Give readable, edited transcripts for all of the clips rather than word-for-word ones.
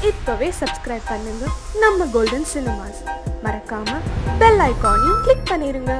இப்பவே சப்ஸ்கிரைப் பண்ணுங்க நம்ம கோல்டன் சினிமாஸ். மறக்காம பெல் ஐகானையும் கிளிக் பண்ணிருங்க.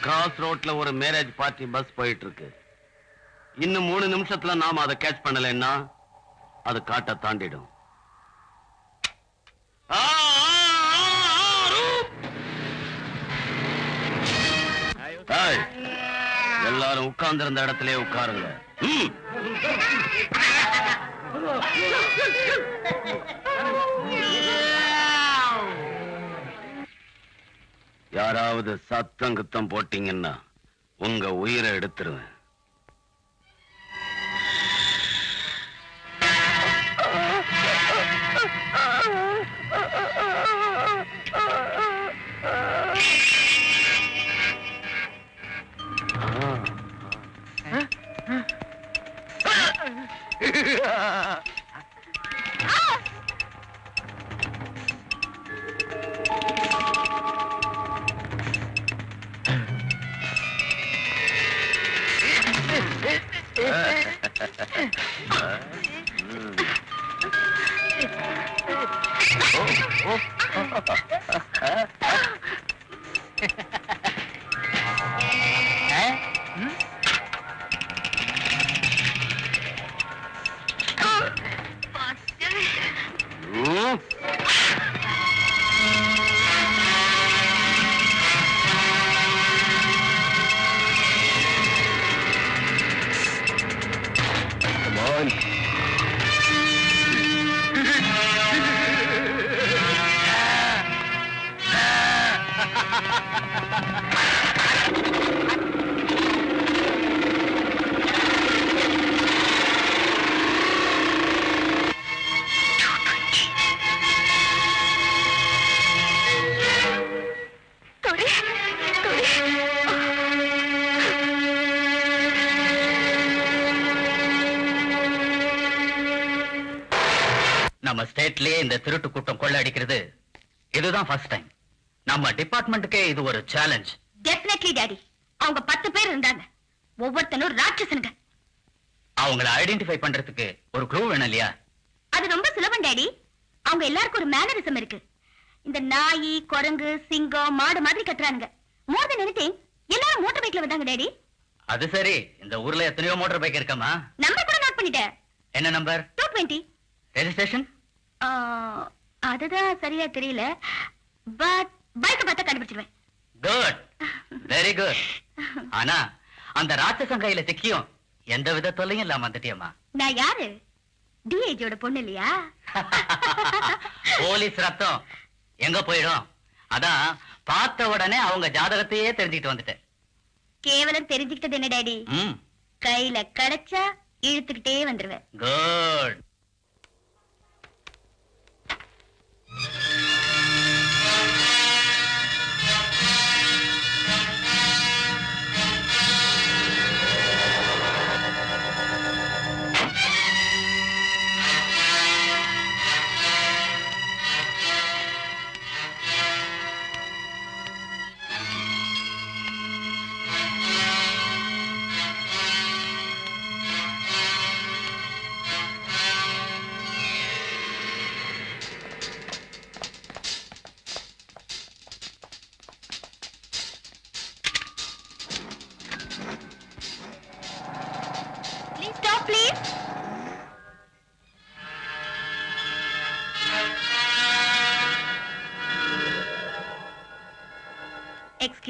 கிராஸ் ரோட்ல ஒரு மேரேஜ் பார்ட்டி பஸ் போயிட்டு இருக்கு. இன்னும் 3 நிமிஷத்துல நாம அதை கேட்ச் பண்ணலைன்னா அது காட்ட தாண்டிடும். எல்லாரும் உட்கார்ந்து இருந்த இடத்திலே உட்காருங்க. யாராவது சத்தம் குத்தம் போட்டீங்கன்னா உங்க உயிரை எடுத்துருவேன். நம்ம ஸ்டேட்லயே இந்த திருட்டு கூட்டம் கொள்ள அடிக்கிறது இதுதான் ஃபர்ஸ்ட் டைம். நம்ம டிபார்ட்மெண்ட்டுக்கே இது ஒரு சேலஞ்ச். Definitely daddy. அவங்க 10 பேர் இருந்தாங்க. ஒவ்வொருத்தனும் ராட்சசனுங்க. அவங்கள ஐடென்டிஃபை பண்றதுக்கு ஒரு க்ளூ வேணும் இல்லையா? அது ரொம்ப சுலபம் டாடி. அவங்க எல்லாருக்கும் ஒரு மேனரிசம் இருக்கு. இந்த நாய், குரங்கு, சிங்கம், மாடு மாதிரி கத்துறானுங்க. மோர் தென் எனிதிங் எல்லாரும் மோட்டார் பைக்ல வந்தாங்க டாடி. அது சரி. இந்த ஊர்ல எத்தனையோ மோட்டார் பைக் இருக்காமா? நம்பர் கூட நோட் பண்ணிட்டேன். என்ன நம்பர்? 220. ரெஜிஸ்ட்ரேஷன்? அதுதான் சரியா தெரியல. பட் பைக் பார்த்தா கண்டுபிடிச்சிடுவேன். Good, very good. ஆனா அந்த ராட்சசன் கையில சிக்கியும் எந்த வித தொல்லையும் இல்லாம வந்துட்டியம்மா. நான் யாரு? டிஏஜியோட பொண்ணு இல்லையா? போலீஸ் ரத்தம் எங்க போயிடும்? அதான் பார்த்த உடனே அவங்க ஜாதகத்தையே தெரிஞ்சுக்கிட்டு வந்துட்டேன். கேவலம் தெரிஞ்சுக்கிட்டது என்ன டாடி? கையில கிடைச்சா இழுத்துக்கிட்டே வந்துருவேன். Good.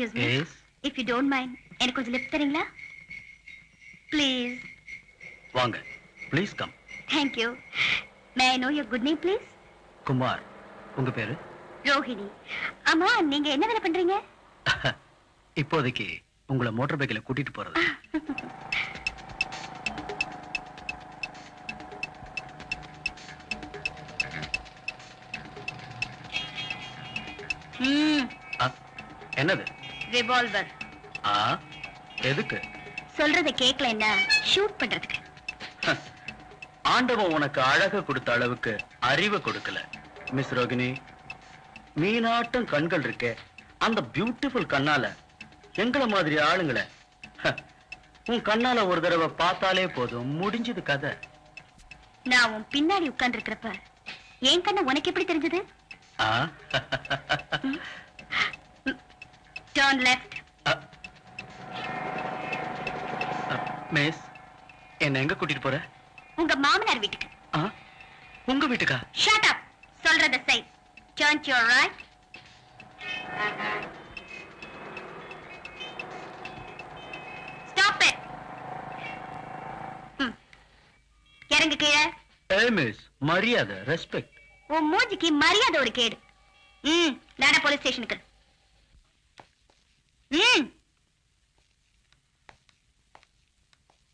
Excuse me yes if you don't mind எனக்கு கொஞ்சம் லிஃப்ட் தரீங்களா ப்ளீஸ் வாங்க please come thank you may I know your good name please Kumar உங்க பேரு ரோஹிணி ஆமா நீங்க என்ன வேலை பண்றீங்க இப்போதைக்கு உங்களை மோட்டார் பைக்கில் கூட்டிட்டு போறது ஆ, என்னது ரிவால்வர் ஆ எதுக்கு சொல்றத கேட்கலன்னா ஷூட் பண்றதுக்கு ஆண்டவன் உனக்கு அழக கொடுத்த அளவுக்கு அறிவை கொடுக்கல மிஸ் ரோகிணி மீனாட்டம் கண்கள் இருக்கே அந்த பியூட்டிஃபுல் கண்ணால எங்கள மாதிரி ஆளுங்களை உன் கண்ணால ஒரு தடவை பார்த்தாலே போதும் முடிஞ்சது கதை நான் உன் பின்னாடி உட்கார்ந்து இருக்கிறப்ப என் கண்ண உனக்கு எப்படி தெரிஞ்சது ஆ? டர்ன் லெஃப்ட் மிஸ் என்ன எங்க கூட்டிட்டு போற உங்க மாமனார் வீட்டுக்கு ஆ? உங்க வீட்டுக்கா ஷட் அப் சொல்றத செய் turn to your right stop it இறங்கு கீழே ஏ மிஸ் மரியாதை ரெஸ்பெக்ட் உன் மூஞ்சிக்கு மரியாதை ஒரு கேடு நானே போலீஸ் ஸ்டேஷனுக்கு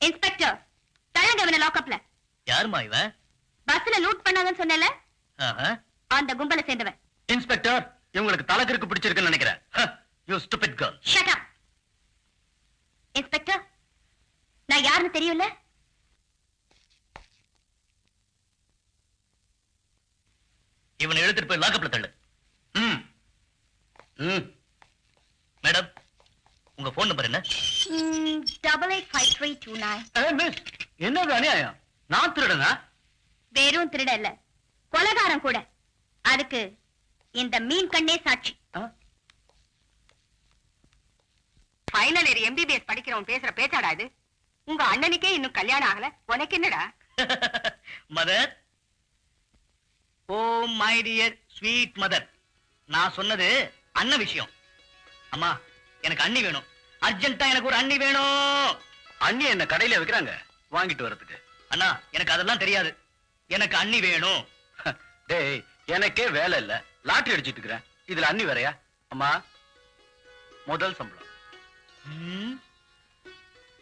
இன்ஸ்பெக்டர் தள்ளுங்க இவனை லாக்அப்ல யாருமா இவன் பஸ்ல லூட் பண்ணாங்கன்னு சொன்னல அந்த கும்பலை சேர்ந்தவன் இன்ஸ்பெக்டர் இவங்களுக்கு தலைக்கிற்கு பிடிச்சிருக்குன்னு நினைக்கிறேன் you stupid girl shut up inspector நான் யாருன்னு தெரியும்ல இவனை எடுத்துட்டு போய் லாக்அப்ல தள்ளு மேடம் உங்க போன் நம்பர் என்ன 885329 மிஸ் என்னது அநியாயம் நான் திருடனா வெறும் திருட இல்ல கொலகாரம் கூட அதுக்கு இந்த மீன் கண்ணே சாட்சி ஃபைனல் இயர் எம்பிபிஎஸ் படிக்கிறவன் பேசுற பேச்சாடா இது உங்க அண்ணனுக்கே இன்னும் கல்யாணம் ஆகல உனக்கு என்னடா mother oh my dear sweet mother நான் சொன்னது அண்ணன் விஷயம் அம்மா எனக்கு அண்ணி வேணும் அர்ஜென்ட்டா எனக்கு ஒரு அண்ணி வேணும் அண்ணி என்ன கடையில வைக்கிறாங்க வாங்கிட்டு வரதுக்கு அண்ணா எனக்கு அதெல்லாம் தெரியாது எனக்கு அண்ணி வேணும் டேய் எனக்கே வேலை இல்ல லாட்டரி அடிச்சிட்டு இருக்கிறேன் இதுல அண்ணி வேறையா அம்மா முதல் சம்பளம்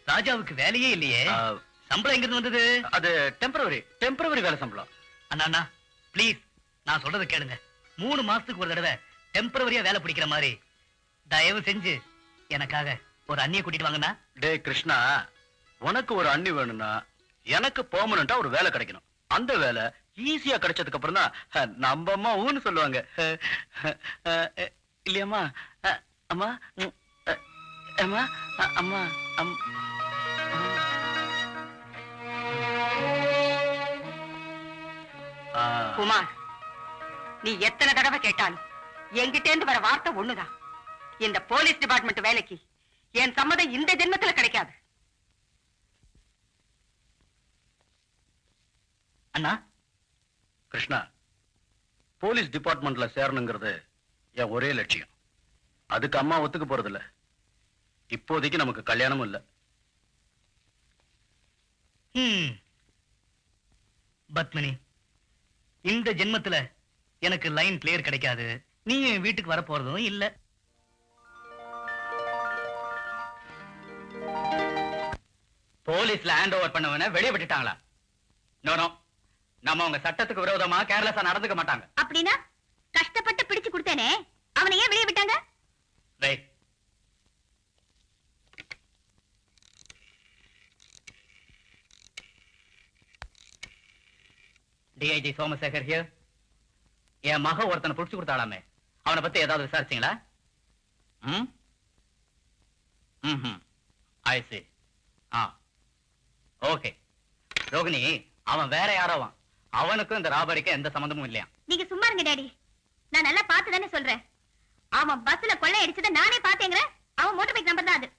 ராஜாவுக்கு வேலையே இல்லையே சம்பளம் எங்க இருந்து வந்தது அது டெம்பரவரி வேலை சம்பளம் அண்ணா அண்ணா ப்ளீஸ் நான் சொல்றதை கேளுங்க 3 மாசத்துக்கு ஒரு தடவை டெம்பரவரியா வேலை பிடிக்கிற மாதிரி தயவு செஞ்சு எனக்காக ஒரு அண்ணியை கூட்டிட்டு வாங்கண்ணா டே கிருஷ்ணா உனக்கு ஒரு அண்ணி வேணும்னா எனக்கு பெர்மனண்டா ஒரு வேலை கிடைக்கணும் அந்த வேலை ஈஸியா கிடைச்சதுக்கு அப்புறம் தான் நம்ம அம்மா ஊன்னு சொல்லுவாங்க இல்லையம்மா அம்மா அம்மா அம்மா குமார் நீ எத்தனை தடவை கேட்டாலும் என்கிட்ட இருந்து வர வார்த்தை ஒண்ணுதான் இந்த போலீஸ் டிபார்ட்மெண்ட் வேலைக்கு என் சம்மதம் இந்த ஜென்மத்துல கிடைக்காது அண்ணா கிருஷ்ணா போலீஸ் டிபார்ட்மெண்ட்ல சேரணுங்கிறது என் ஒரே லட்சியம் அதுக்கு அம்மா ஒத்துக்க போறது இல்ல இப்போதைக்கு நமக்கு கல்யாணமும் இல்ல பத்மினி இந்த ஜென்மத்துல எனக்கு லைன் கிளியர் கிடைக்காது நீ என் வீட்டுக்கு வர போறதும் இல்ல போலீஸ்ல ஹேண்ட் ஓவர் பண்ணவன வெளியே விட்டுட்டாங்களா நோ நம்ம உங்க சட்டத்துக்கு விரோதமா கேர்லெஸ்ஸா நடந்துக்க மாட்டாங்க அப்படின்னா கஷ்டப்பட்டு பிடிச்சு கொடுத்தேனே அவனை ஏன் வெளியே விட்டாங்க டிஐஜி சோமசேகர் ஹியர் என் மக ஒருத்தனை புடிச்சு கொடுத்தாளாமே அவனை பத்தி ஏதாவது விசாரிச்சீங்களா ஐ சி ஓகே ரோகிணி அவன் வேற யாரோவான் அவனுக்கும் இந்த ராபரிக்கும் எந்த சம்பந்தமும் இல்லையா நீங்க சும்மா இருங்க டாடி நான் நல்லா பார்த்து தானே சொல்றேன் அவன் பஸ்ல கொள்ளை அடிச்சத நானே பார்த்தேங்கற அவன் மோட்டார் பைக் நம்பர் தான் அது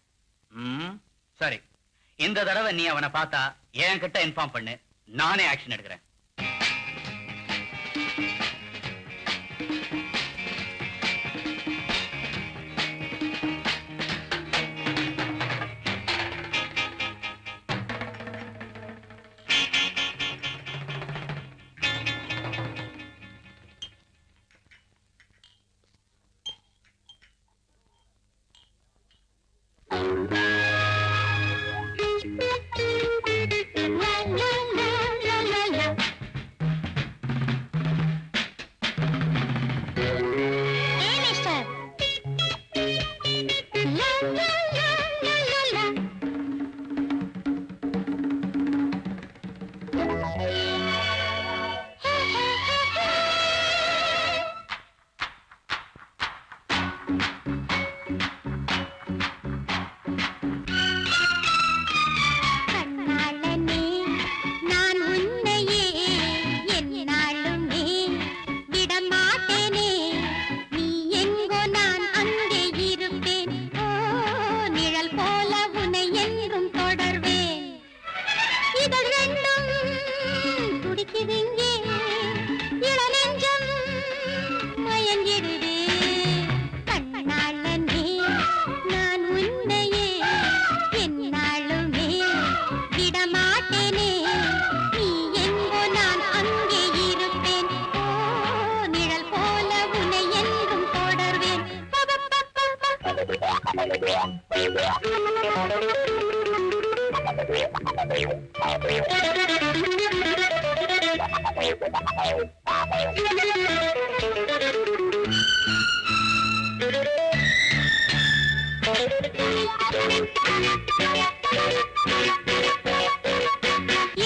சரி இந்த தடவை நீ அவனை பார்த்தா என்கிட்ட இன்ஃபார்ம் பண்ணு நானே ஆக்ஷன் எடுக்கிறேன்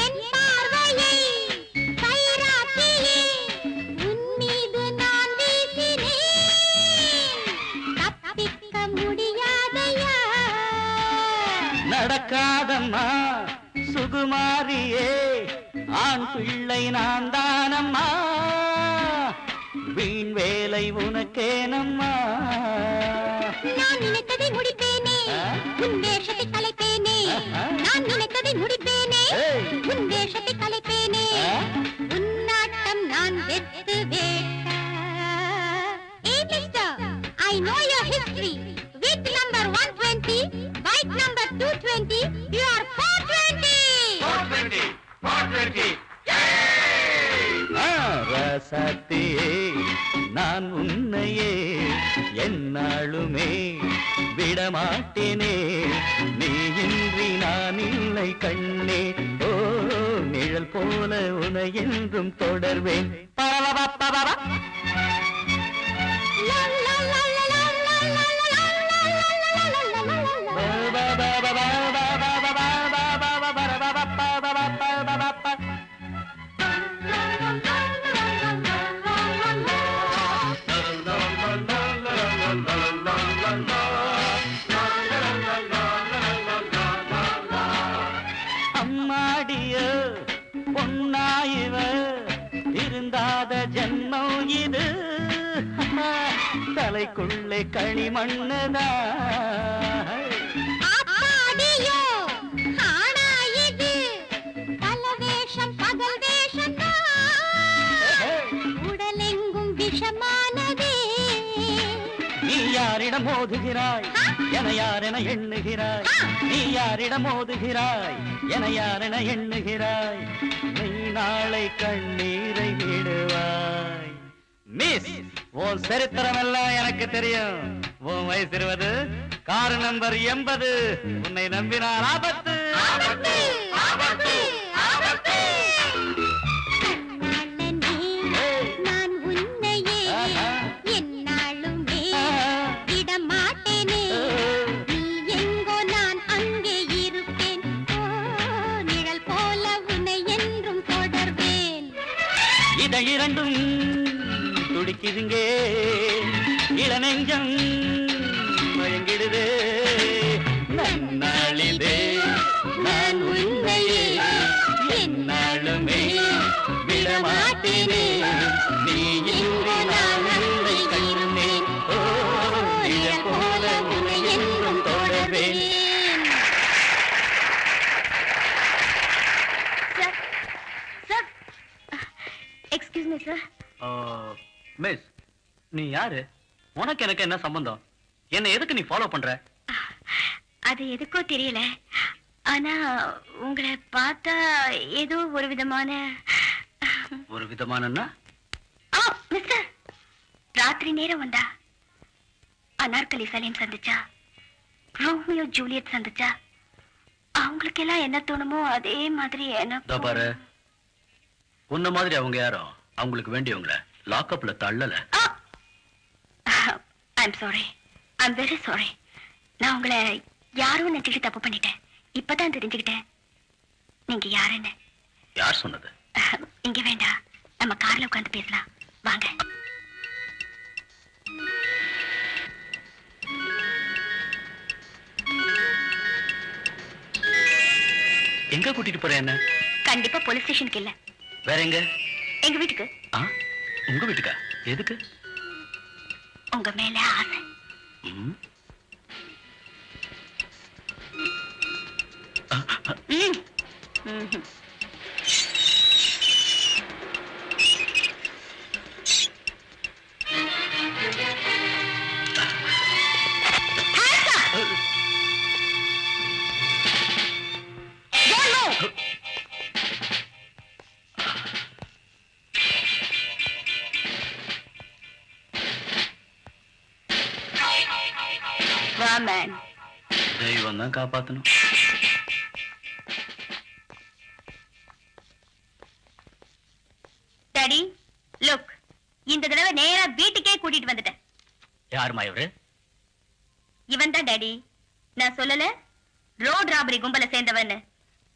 என் பார்வையை கைராக்கியே உன் மீது நான் வீசினேன். தப்பிக்க முடியாதையா. நடக்காதம்மா சுகுமாரியே, ஆண் பிள்ளை நான் தானம்மா, வீண் வேலை உனக்கேனம்மா. நான் நினைத்ததை முடிப்பேனே, உன் வேஷத்தை கலைப்பேனே. நான் நினைத்ததை முடிப்பேனே, உன் வேஷத்தை கலைப்பேனே. உன்னாட்டம் நான் வெத்து வேட்ட. Hey mister, I know your history. With number 120, bike number 220, you are 420. 420, 420. ரசத்தியே நான் உன்னையே என்னாலுமே விடமாட்டேனே, நீ இன்றி நான் இல்லை கண்ணே. ஓ நிழல் போல உனை என்றும் தொடர்வேன். பரவபப்பபப. La la la la la la la la la la la la la. அம்மாடிய பொன்னாயிவ இருந்தாத ஜன்மம் இது, தலைக்குள்ளே களிமண்ணுதான். ஆத்தாடியோ ஆனா இது பல வேஷம் பகல் வேஷம்தான். உடலெங்கும் விஷமானதே. நீ யாரிடம் மோதுகிறாய் என யாரென எண்ணுகிறாய், நீ யாரிடம் மோதுகிறாய் என யாரென எண்ணுகிறாய், நீ நாளை கண்ணீரை விடுவாய். மிஸ், உன் சரித்திரம் எல்லாம் எனக்கு தெரியும். உன் வயசு 20, கார் நம்பர் 80, உன்னை நம்பினார் ஆபத்து. ஆபத்து, ஆபத்து, ஆபத்து. கண்ணனே, நான் உன்னையே என்னாலுமே விடமாட்டேனே. நீ எங்கோ நான் அங்கே இருப்பேன். ஓ, நிழல் போல உன்னை என்றும் தொடர்வேன். இதை இரண்டும் துடிக்குதுங்கே, இளநெஞ்சம் மயங்கிடுதே. நன்னாளிதே நான் உன்னையே என்னாலுமே விடமாட்டேனே, நீ இன்றி நான் உன்னை கண்டேன். ஓ நிழல் போல உன்னை என்றும் தொடர்வேன். Sir, sir. Excuse me, sir. Miss, நீ யாரு? உனக்கு எனக்கு என்ன சம்பந்தம்? என்ன எதுக்கு நீ ஃபாலோ பண்ற? அது எதுக்கோ தெரியல, ஆனா உங்களை பார்த்தா ஏதோ ஒரு விதமான ஒரு விதமானன்னா? மிஸ்டர், ராத்திரி நேரம் வந்தா அனார்கலி சலீம் சந்திச்சா, ரோமியோ ஜூலியட் சந்திச்சா, அவங்களுக்கு எல்லாம் என்ன தோணுமோ அதே மாதிரி என்ன பாரு, உன்ன மாதிரி அவங்க யாரும் அவங்களுக்கு வேண்டியவங்கள லாக்அப்ல தள்ளல. I'm sorry, I'm very sorry. நான் உங்களை யாரும் நினைச்சுட்டு தப்பு பண்ணிட்டேன். இப்பதான் தெரிஞ்சுக்கிட்டேன் நீங்க யாருன்னு. யார் சொன்னது? இங்க வேண்டாம், நம்ம கார்ல உட்கார்ந்து பேசலாம் வாங்க. எங்க கூட்டிட்டு போற என்ன? கண்டிப்பா போலீஸ் ஸ்டேஷனுக்கு இல்ல. வேற எங்க? எங்க வீட்டுக்கு. உங்க வீட்டுக்கா? எதுக்கு? உங்க மேல ஆசை. Amen. தெய்வம் தான் காப்பாத்தணும். டாடி லுக், இந்த தடவை நேரா வீட்டுக்கே கூட்டிட்டு வந்துட்டேன். யாருமா இவரு? இவன் தான் டாடி. நான் சொல்லல ரோட் ராபரி கும்பல சேர்ந்தவன்னு.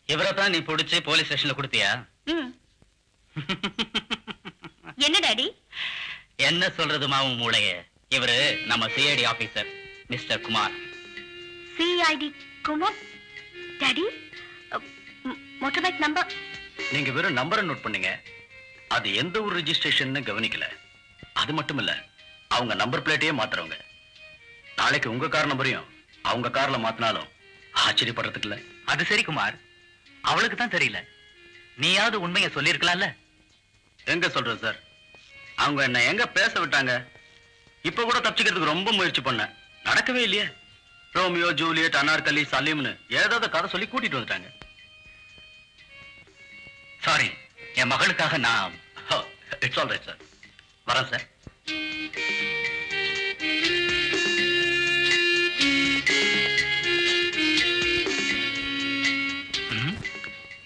இவரை தான் நீ பிடிச்சு போலீஸ் ஸ்டேஷன்ல கொடுத்தியா? ம். என்ன டாடி? என்ன சொல்றது மாவும் மூளைய? இவரு நம்ம CID officer mister Kumar. CID Kumar? Daddy motor bike number? நீங்க வெறும் நம்பரை நோட் பண்ணீங்க, அது எந்த ஒரு ரெஜிஸ்ட்ரேஷன் கவனிக்கல. அது மட்டும் இல்ல, அவங்க நம்பர் பிளேட்டையே மாத்துறவங்க. நாளைக்கு உங்க கார் நம்பரையும் அவங்க கார்ல மாத்தினாலும் ஆச்சரியப்படுறதுக்கு இல்ல. அது சரி குமார், அவளுக்கு தான் தெரியல. நீயாவது உண்மையை சொல்லிருக்கலாம்ல. எங்க சொல்றது சார், அவங்க என்ன எங்க பேச விட்டாங்க? இப்ப கூட தப்பிச்சுக்கிறதுக்கு ரொம்ப முயற்சி பண்ணேன், நடக்கவே இல்லையே. ரோமியோ ஜூலியட் அனார்கலி சலீம்னு ஏதாவது கதை சொல்லி கூட்டிட்டு வந்துட்டாங்க. சாரி, என் மகளுக்காக நான் இட்ஸ் ஆல் ரைட் சார். வரேன் சார்.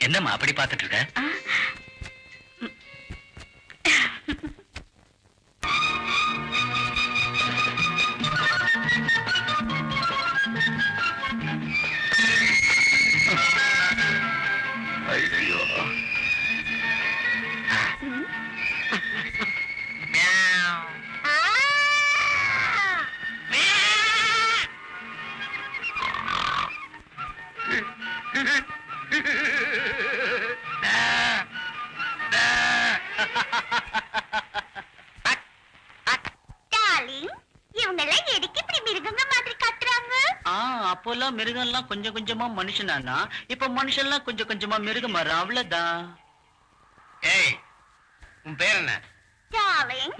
என்னம்மா அப்படி பார்த்துட்டு இருக்க? ஐயோ, டார்லிங், இவங்க எல்லாம் எதுக்கு இப்படி மிருகங்க மாதிரி கத்துறாங்க? அப்போல்லாம் மிருகம் எல்லாம் கொஞ்சம் கொஞ்சமா மனுஷனானா, இப்ப மனுஷன் எல்லாம் கொஞ்சம் கொஞ்சமா மிருகம் மாற, அவ்வளவுதான். ஏய், உன் பேர் என்ன? டார்லிங்,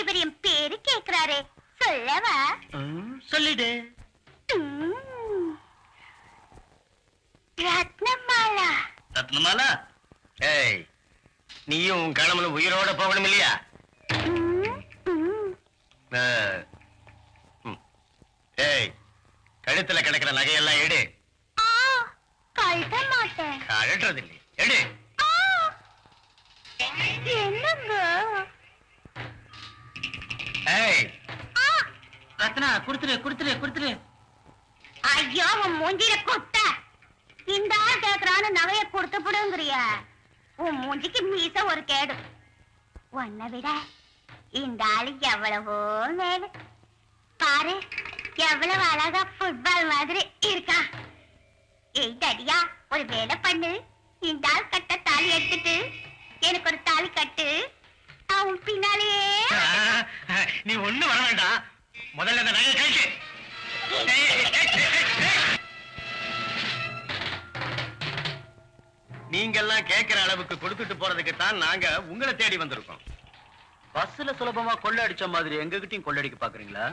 இவர் என் பேரு கேக்குறாரே, சொல்லவா? சொல்லிடு. ம். ரத்னமாலா. ரத்னமாலா? ஏய், நீயும் உன் கணவனும் உயிரோட போகணும் இல்லையா? ம், ம். ஏய், கழுத்துல கிடக்கிற நகையெல்லாம் எடு. ஆ, கழட்ட மாட்டேன். கழட்டுறது இல்லையே, எடு. ஆ, என்னங்க? ஏய், ஆ, ரத்னா, குடுத்துரு குடுத்துரு குடுத்துரு. ஐயோ, உன் மூஞ்சில கொட்ட. இந்த ஆள் கேக்குறான்னு நகைய கொடுத்து புடுங்குறியா? உன் மூஞ்சிக்கு மீச ஒரு கேடு. உன்னை விட இந்த ஆளு எவ்வளவோ மேல. பாரு, எவ்வளவு அழகா ஃபுட்பால் மாதிரி இருக்கா. ஏய் தடியா, ஒரு வேலை பண்ணு. இந்த ஆள் கட்ட தாலி எடுத்துட்டு எனக்கு ஒரு தாலி கட்டு. அவன் பின்னாலேயே. நீ ஒண்ணு வர வேண்டாம், முதல்ல இந்த நகையை கழிச்சு. நீங்கெல்லாம் கேட்கிற அளவுக்கு கொடுத்துட்டு போறதுக்கு தான் நாங்க உங்களை தேடி வந்திருக்கோம். பஸ்ல சுலபமா கொள்ளை அடிச்ச மாதிரி எங்ககிட்டயும் கொள்ளடிக்க பாக்குறீங்களா?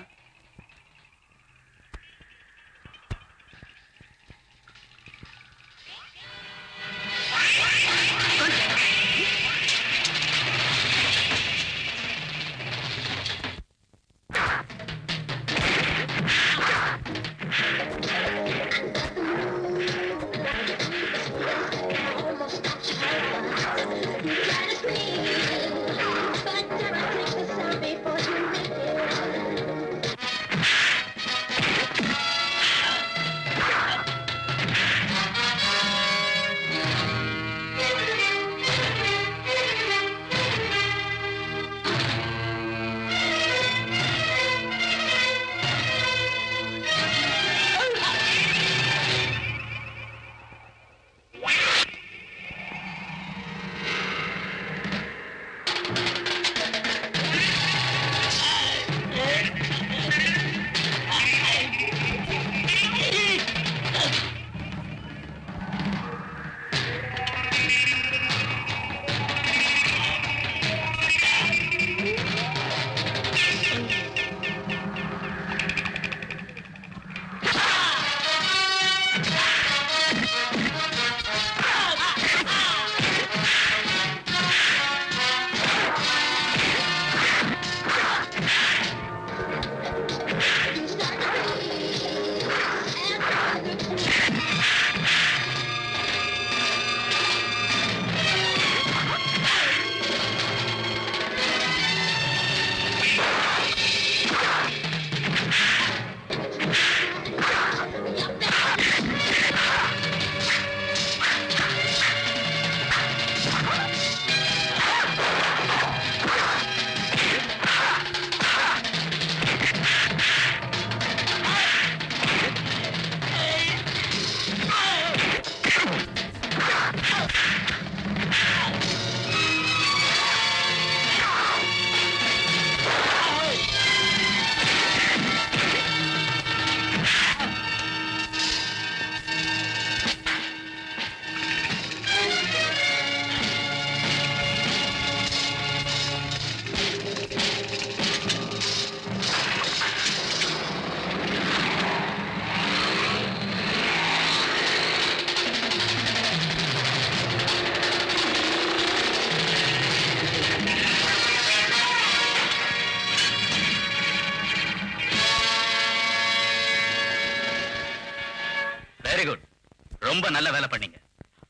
ரொம்ப நல்ல வேலை பண்ணீங்க.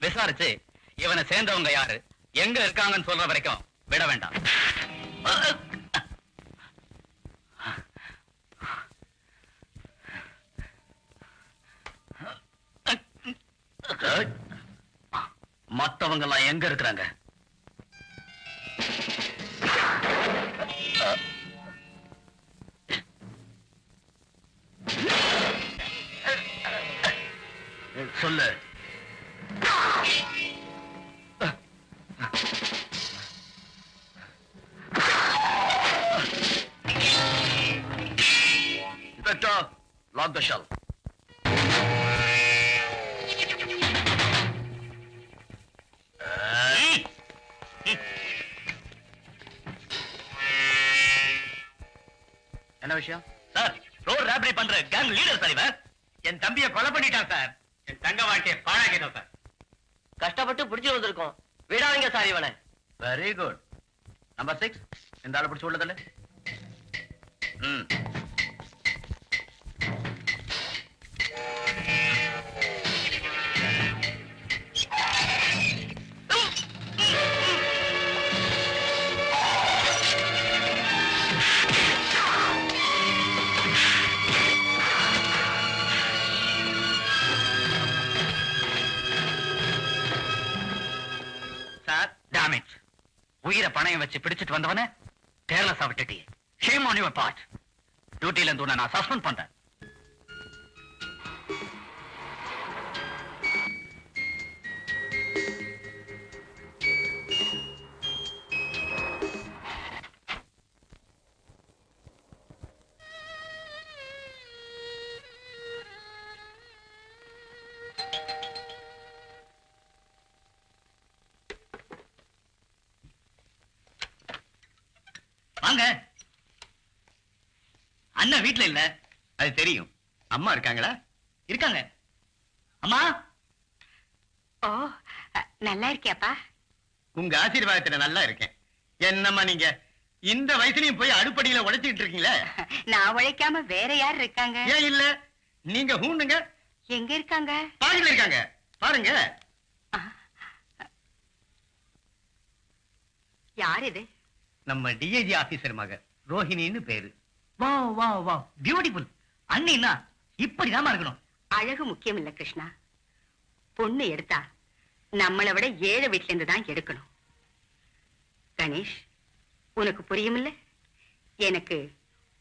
விசாரிச்சு இவனை சேர்ந்தவங்க யாரு, எங்க இருக்காங்கன்னு சொல்ற வரைக்கும் விட வேண்டாம். மத்தவங்க எல்லாம் எங்க இருக்கிறாங்க? சொல்லு. Inspector, lock the shelf. என்ன விஷயம் சார்? ரோட் ராபரி பண்ற கேங் லீடர் சார் இவன். என் தம்பியை கொலை பண்ணிட்டான் சார். என் தங்க வாழ்க்கையை பாழாக்கிட்டான் சார். கஷ்டப்பட்டு பிடிச்சு வந்திருக்கோம், விடாதீங்க சார் இவனை. Very good. நம்பர் 6, இந்த ஆளை பிடிச்சு உள்ளதில்ல. உயிரை பணையம் வச்சு பிடிச்சிட்டு வந்தவன கேர்லஸா விட்டுட்டி. Shame on your part. டியூட்டில இருந்து நான் சஸ்பெண்ட் பண்றேன். வாங்க. அண்ணா வீட்ல இல்ல. அது தெரியும். அம்மா இருக்காங்களா? இருக்காங்க. அம்மா. ஓ, நல்லா இருக்கியாப்பா? உங்க ஆசீர்வாதத்துல நல்லா இருக்கேன். என்னம்மா நீங்க இந்த வயசுலயும் போய் அடுப்படியில உழைச்சிட்டு இருக்கீங்களே? நான் உழைக்காம வேற யார் இருக்காங்க? ஏன் இல்ல? நீங்க ஹூண்டுங்க. எங்க இருக்காங்க? பாக்கெட்ல இருக்காங்க, பாருங்க. யார் இது? நம்ம டிஐஜி ஆபீசர் மக ரோஹிணின்னு பேரு. வா வா வா, பியூட்டிஃபுல். அண்ணின்னா இப்படிதான் இருக்கணும். அழகு முக்கியம் இல்ல கிருஷ்ணா. பொண்ணு எடுத்தா நம்மளை விட ஏழை வீட்டுல இருந்து தான் எடுக்கணும். கணேஷ், உனக்கு புரியுமில்ல? எனக்கு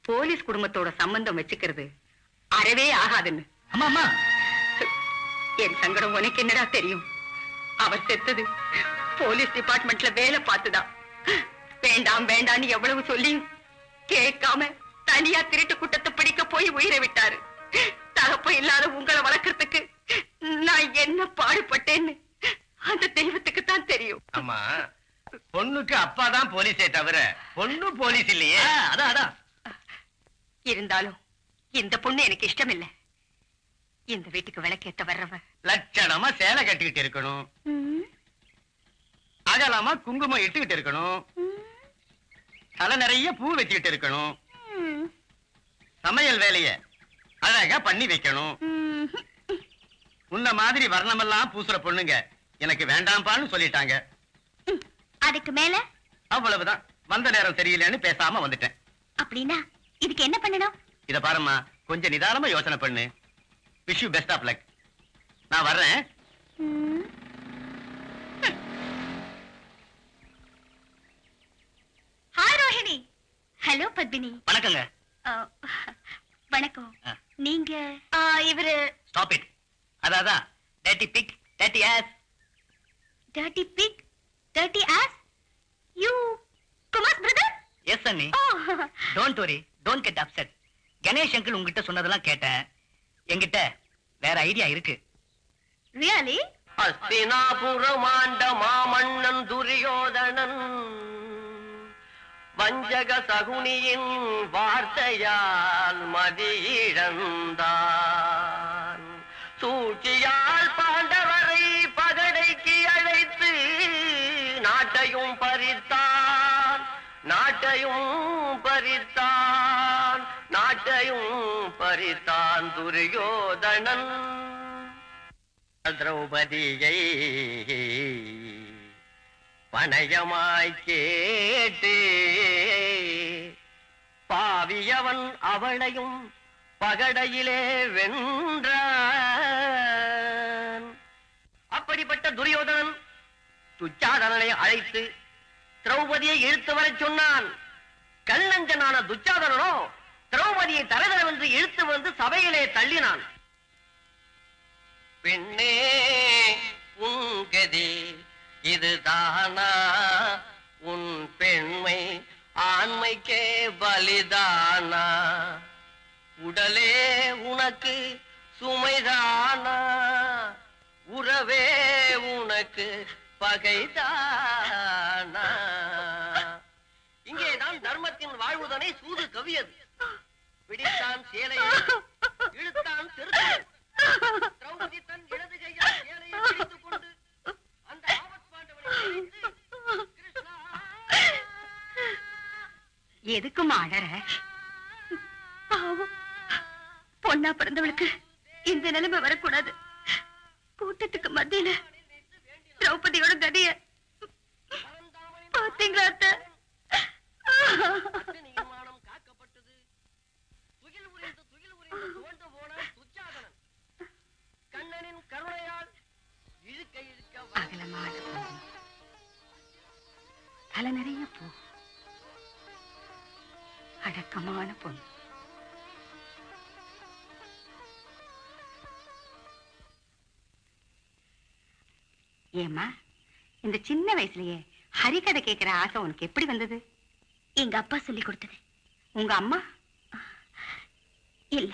போலீஸ் குடும்பத்தோட சம்பந்தம் வச்சுக்கிறது அறவே ஆகாதுன்னு. அம்மா அம்மா, என் சங்கடம் உனக்கு என்னடா தெரியும்? அவர் செத்தது போலீஸ் டிபார்ட்மெண்ட்ல வேலை பார்த்துதான். வேண்டாம் வேண்டான்னு எவ்வளவு சொல்லி கேட்காம தனியா திருட்டு கூட்டத்தை பிடிக்க போய் உயிரை விட்டாரு. தகப்ப இல்லாத உங்களை வளர்க்கறதுக்கு நான் என்ன பாடுபட்டேன்னு அந்த தெய்வத்துக்கு தான் தெரியும். அம்மா, பொண்ணுக்கு அப்பா தான் போலீஸே தவிர பொண்ணு போலீஸ் இல்லையே. அதான் அதான். இருந்தாலும் இந்த பொண்ணு எனக்கு இஷ்டம் இல்ல. இந்த வீட்டுக்கு விளக்கேத்த வர்றவ லட்சணமா சேலை கட்டிக்கிட்டு இருக்கணும், அகலமா குங்குமம் இட்டுக்கிட்டு இருக்கணும், தலை நிறைய பூ வச்சுக்கிட்டு இருக்கணும், சமையல் வேலைய அழகா பண்ணி வைக்கணும். உன்ன மாதிரி வர்ணமெல்லாம் பூசுற பொண்ணுங்க எனக்கு வேண்டாம்பான்னு சொல்லிட்டாங்க. அதுக்கு மேல அவ்வளவுதான். வந்த நேரம் சரியில்லைன்னு பேசாம வந்துட்டேன். அப்படின்னா இதுக்கு என்ன பண்ணணும்? இத பாரும்மா, கொஞ்சம் நிதானமா யோசனை பண்ணு. Wish you best of luck. நான் வர்றேன். ஹாய் ரோஹிணி. ஹலோ பத்மினி. வணக்கங்க. வணக்கம். நீங்க இவரு ஸ்டாப் இட். அதான் டேட்டி big டேட்டி as. dirty pig, dirty ass. You Kumar's brother? S அண்ணி. Oh. Don't worry, don't get upset. Ganesh uncle உங்ககிட்ட சொன்னதெல்லாம் கேட்டேன். என்கிட்ட வேற ஐடியா இருக்கு. Really? அஸ்தினாபுரம் ஆண்ட மாமன்னன் துரியோதனன் வஞ்சக சகுனியின் வார்த்தையால் மதியிழந்தான். சூழ்ச்சியால் பாண்டவரை பகடைக்கு அழைத்து நாட்டையும் பறித்தான், நாட்டையும் பறித்தான், நாட்டையும் பறித்தான் துரியோதனன். திரௌபதியை பணயமாய் கேட்டு பாவியவன் அவளையும் பகடையிலே வென்றான். அப்படிப்பட்ட துரியோதனன் துச்சாதனனை அழைத்து திரௌபதியை இழுத்து வரச் சொன்னான். கல்லஞ்சனான துச்சாதனனோ திரௌபதியை தரதரவென்று இழுத்து வந்து சபையிலே தள்ளினான். பெண்ணே உன் கதி இதுதானா? உன் பெண்மை ஆண்மைக்கே பலிதானா? உடலே உனக்கு சுமைதானா? உறவே உனக்கு பகைதானா? இங்கேதான் தர்மத்தின் வாழ்வுதனை சூது கவியது. பிடித்தான் சேலையை, இழுத்தான் திருத்தம். திரௌபதி தன் இடது கையால் சேலையை பிடித்துக் கொண்டு அந்த ஆபத் பாண்டவனை அழைத்து, கிருஷ்ணா. எதுக்குமா அழற? பாவம், பொண்ணா பிறந்தவளுக்கு இந்த நிலைமை வரக்கூடாது. கூட்டத்துக்கு மத்தியில திரௌபதியோட கதிய பாத்தீங்களா அத்தை? நியமானம் காக்கப்பட்டது. துகில் உரிந்து துவண்டு போனான் துச்சாதனன். கண்ணனின் கருணையால் இழுக்க இழுக்க அகலமான பொண்ணு, தலை நிறைய பூ, அடக்கமான பொண்ணு. ஏமா இந்த சின்ன வயசுலயே ஹரிகதை கேட்கிற ஆசை உனக்கு எப்படி வந்தது? எங்க அப்பா சொல்லி கொடுத்தது. உங்க அம்மா? இல்ல,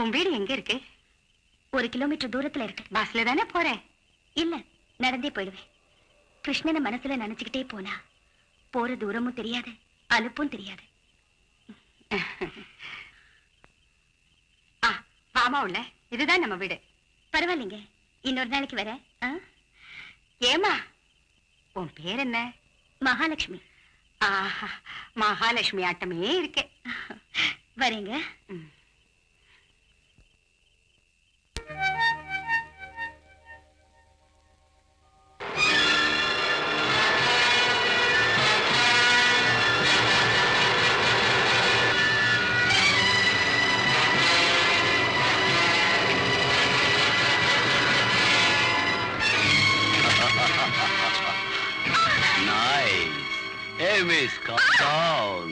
உன் வீடு எங்க இருக்கு? 1 கிலோமீட்டர் தூரத்துல இருக்கு. பஸ்ல தானே போறேன்? இல்ல, நடந்தே போயிடுவேன். கிருஷ்ணனை மனசுல நினைச்சுக்கிட்டே போனா போற தூரமும் தெரியாது, அலுப்பும் தெரியாது. வாமா உள்ள, இதுதான் நம்ம வீடு. பரவாயில்லைங்க, இன்னொரு நாளைக்கு வரேன். ஏமா உன் பேர் என்ன? மகாலட்சுமி. ஆஹா, மகாலட்சுமி ஆட்டமே இருக்கே. வரேங்க. Hey, miss, calm down.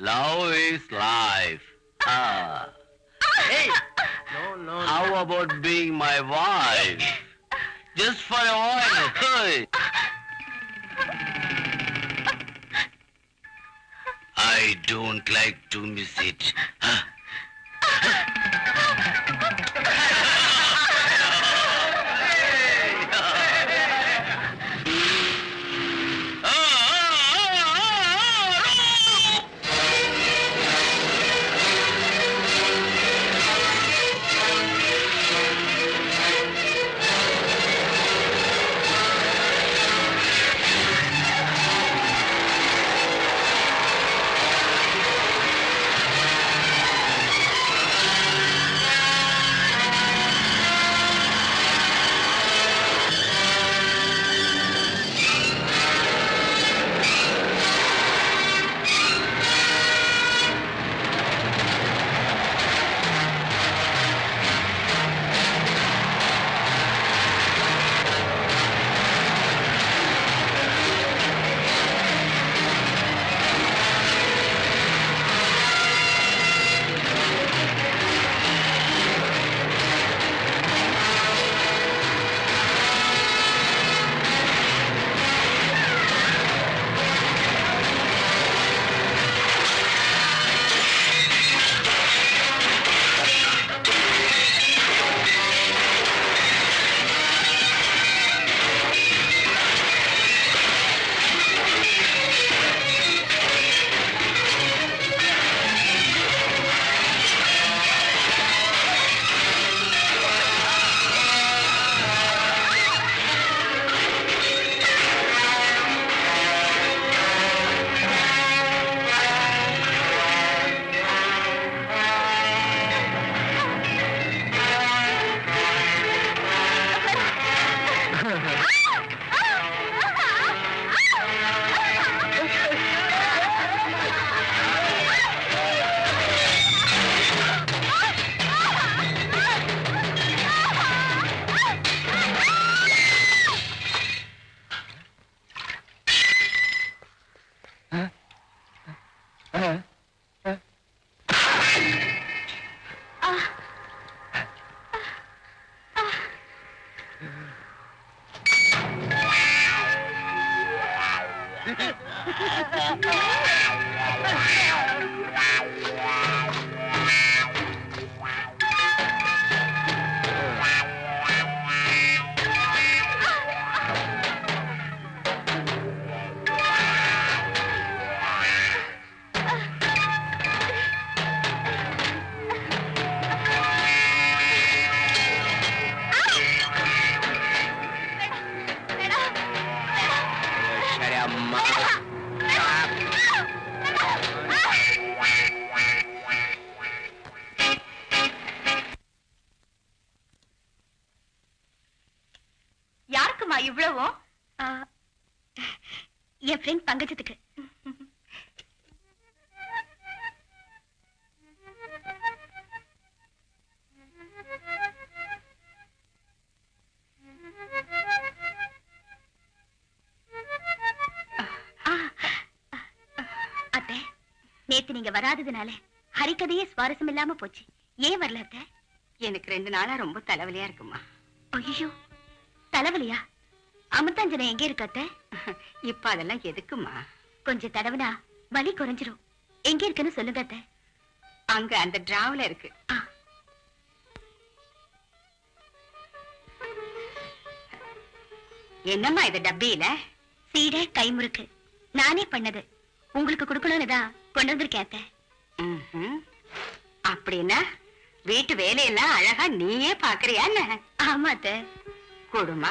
Love is life. Hey, no. how about being my wife? Just for a while. Hey. I don't like to miss it. யாருக்குமா இவ்வளவோ? என் ஃப்ரெண்ட் பங்கஜத்துக்கு. அத்தை, நேத்து நீங்க வராததுனால ஹரிக்கதையே சுவாரஸ்யம் இல்லாம போச்சு. ஏன் வரல அத்தை? எனக்கு 2 நாளா ரொம்ப தலைவலியா இருக்குமா. ஐயோ, தலைவலியா? அமிர்தாஞ்சனை எங்க இருக்கு அத்தை? இப்ப அதெல்லாம் எதுக்குமா? கொஞ்சம் தடவுனா வலி குறைஞ்சிரும். எங்க இருக்குன்னு சொல்லுங்க அத்தை. அங்க அந்த டிராவ்ல இருக்கு. என்னம்மா இது டப்பியில? சீடை கைமுறுக்கு நானே பண்ணது. உங்களுக்கு கொடுக்கணும்னு தான் கொண்டு வந்திருக்கேன் அத்தை. அப்படின்னா வீட்டு வேலையெல்லாம் அழகா நீயே பாக்குறியா? ஆமா அத்தை. கொடுமா,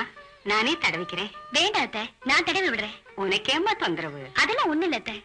நானே தடவிக்கிறேன். வேண்டாம் அத்தை, நான் தடவி விடுறேன். உனக்கேம்மா தொந்தரவு? அதெல்லாம் ஒண்ணு இல்ல அத்தை.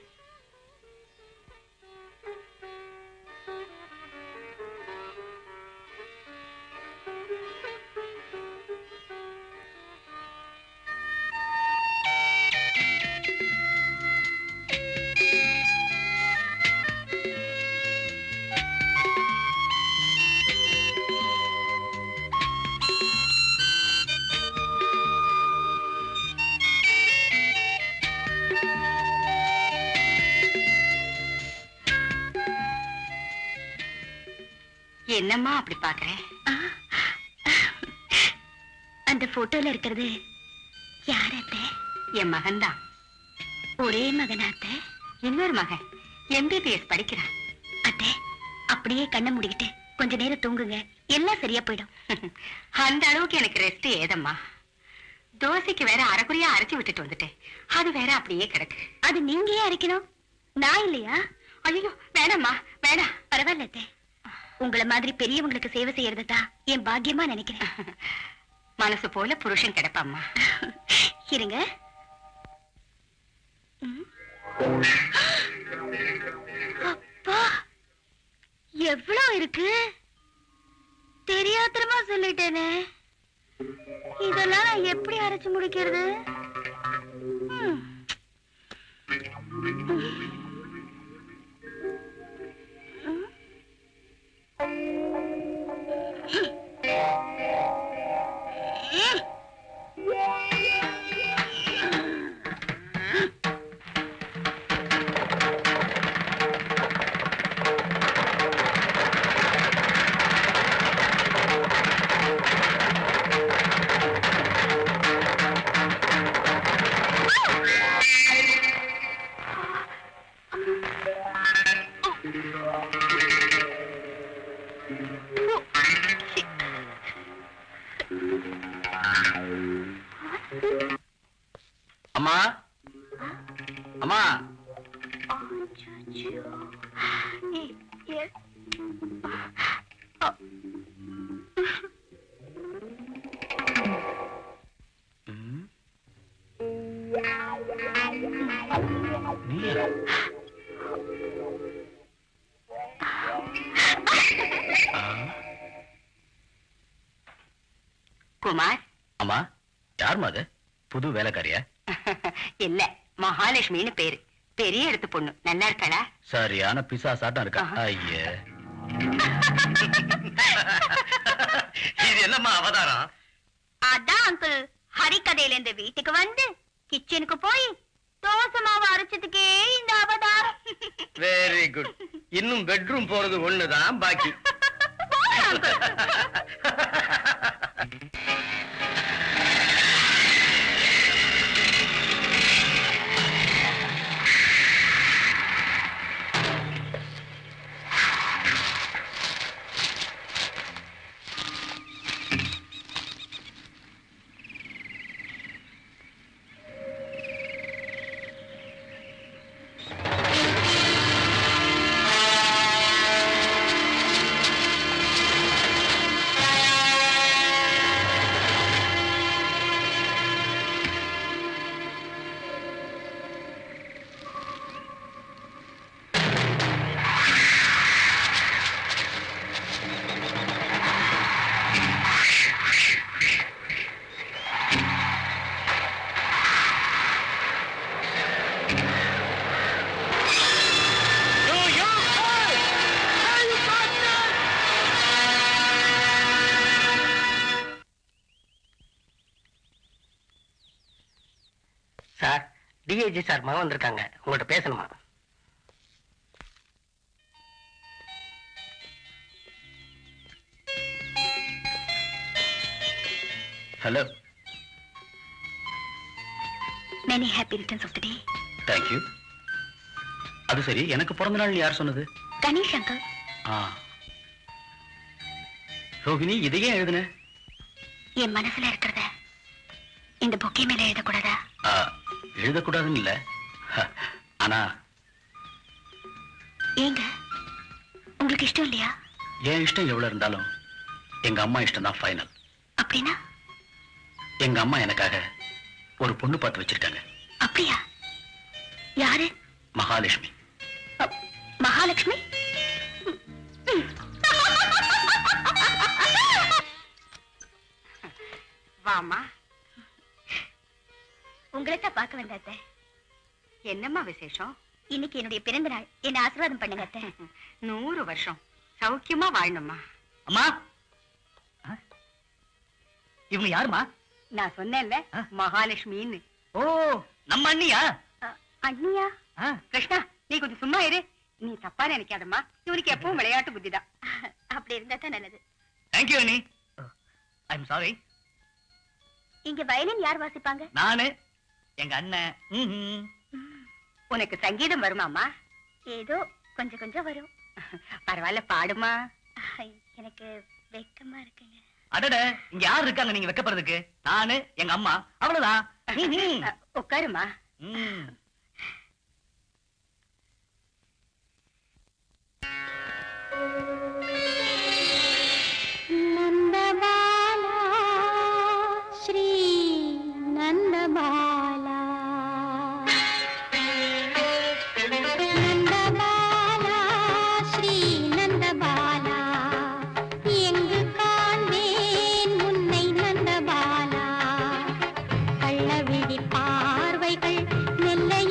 என்னம்மா அப்படி பாக்குற? அந்த போட்டோல இருக்கிறது யார் அத்தை? என் மகன்தான். ஒரே மகனா அத்தை? இன்னொரு மகன் MBBS படிக்கிறான். அத்தை, அப்படியே கண்ணை மூடிக்கிட்டு கொஞ்ச நேரம் தூங்குங்க, எல்லாம் சரியா போயிடும். அந்த அளவுக்கு எனக்கு ரெஸ்ட் ஏதம்மா. தோசைக்கு வேற அரைக்குறையா அரைச்சு விட்டுட்டு வந்துட்டேன். அது வேற அப்படியே கிடக்கு. அது நீங்க ஏன் அரைக்கணும், நான் இல்லையா? ஐயோ வேணாம்மா, வேணாம். பரவாயில்ல அத்தை, உங்களை மாதிரி பெரியவங்களுக்கு சேவை செய்யறதுதான் என் பாக்கியமா நினைக்கிறேன். மனசு போல புருஷன் கிடைப்பாம்மா. இருங்க. அப்பா, எவ்வளவு இருக்கு? தெரியாதனமா சொல்லிட்டேனே. இதெல்லாம் நான் எப்படி அரைச்சு முடிக்கிறது? அம்மா, அம்மா. குமார். அம்மா, யாருமா அது? புது வேலைக்காரியா? இல்ல, மகாலட்சுமின்னு பேரு. பெரிய இடத்து பொண்ணு. நல்லா இருக்காளா? சரியான பிசா சாட்டம் இருக்கா? ஐயே, இது என்னம்மா அவதாரம்? அதான் அங்கிள், ஹரிக்கதையில இந்த வீட்டுக்கு வந்து கிச்சனுக்கு போய் தோசை மாவு அரைச்சதுக்கே இந்த அவதாரம். Very good. இன்னும் பெட்ரூம் போறது ஒண்ணுதான் பாக்கி. டிஐஜி சார் மகன் வந்திருக்காங்க, உங்கள்கிட்ட பேசணுமா? Hello. Many happy returns of the day. Thank you. அது சரி, எனக்கு பிறந்த நாள் யார் சொன்னது? கணேஷ் அங்கிள். ரோகிணி, இதையே எழுதுன? என் மனசுல இருக்கிறத இந்த பொக்கே மேல எழுதக்கூடாதா? எழுதக்கூடாதுன்னு இல்ல, ஆனா ஏங்க உங்களுக்கு இஷ்டம் இல்லையா? என் இஷ்டம் எவ்வளவு இருந்தாலும் எங்க அம்மா இஷ்டம் தான் ஃபைனல். அப்படின்னா? எங்க அம்மா எனக்காக ஒரு பொண்ணு பார்த்து வச்சிருக்காங்க. அப்படியா? யாரு? மகாலட்சுமி. மகாலட்சுமி? வாமா. உங்களைத்தான் பார்க்க வந்த அத்தை. என்னம்மா விசேஷம்? இன்னைக்கு என்னுடைய பிறந்த நாள், என்ன ஆசீர்வாதம் பண்ணுங்க அத்தை. 100 வருஷம் சௌக்கியமா வாழணும்மா. அம்மா, இவங்க யாருமா? நான் சொன்னேன்ல, மகாலட்சுமின்னு. ஓ, நம்ம அண்ணியா? அண்ணியா? கிருஷ்ணா, நீ கொஞ்சம் சும்மா இரு. நீ தப்பா நினைக்காதம்மா, இவனுக்கு எப்பவும் விளையாட்டு புத்திதான். அப்படி இருந்தா தான் நல்லது. தேங்க்யூ அண்ணி. I'm sorry. இங்க வயலின் யார் வாசிப்பாங்க? நானு, எங்க அண்ணன். உனக்கு சங்கீதம் வருமாமா? ஏதோ கொஞ்சம் கொஞ்சம் வரும். பரவாயில்ல, பாடுமா. எனக்கு வெக்கமா இருக்குங்க. அடட, இங்க யார் இருக்காங்க நீங்க வைக்கப்படுறதுக்கு? நானு, எங்க அம்மா, அவ்வளவுதான். உட்காருமா. நந்தபாலா, ஸ்ரீ நந்தபாலா, நந்தபாலா, ஸ்ரீ நந்தபாலா, எங்கு காண்பேன் உன்னை நந்தபாலா, கள்ளவிழி பார்வைகள் நெல்லை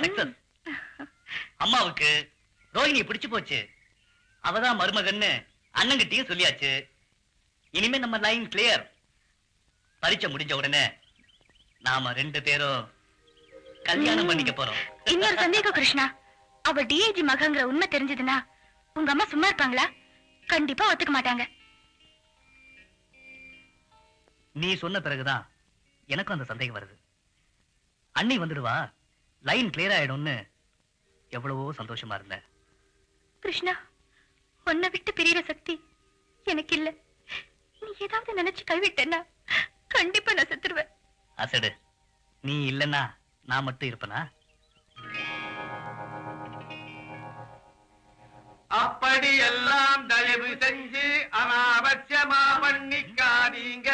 சக்சஸ். அம்மாவுக்கு ரோஹிணியை பிடிச்சு போச்சு. அவதான் மருமகன்னு அண்ணங்கிட்டையும் சொல்லியாச்சு. இனிமே நம்ம லைன் கிளியர். பரீட்சை முடிஞ்ச உடனே நாம 2 பேரும் கல்யாணம் பண்ணிக்க போறோம். இன்னொரு சந்தேகம் கிருஷ்ணா, அவ டிஐஜி மகங்கிற உண்மை தெரிஞ்சதுன்னா உங்க அம்மா சும்மா இருப்பாங்களா? கண்டிப்பா ஒத்துக்க மாட்டாங்க. நீ சொன்ன பிறகுதான் எனக்கும் அந்த சந்தேகம் வருது. அண்ணி வந்துடுவா, லைன் கிளியர் ஆயிடும்னு எவ்வளவோ சந்தோஷமா இருந்த. கிருஷ்ணா, உன்னை விட்டு பிரியற சக்தி எனக்கு இல்ல. நீ ஏதாவது நினைச்சு கைவிட்டேன்னா கண்டிப்பா நான் செத்துருவேன். அசடு, நீ இல்லன்னா நான் மட்டும் இருப்பனா? அப்படி எல்லாம் தயவு செஞ்சு அனாவசியமா பண்ணிக்காதீங்க.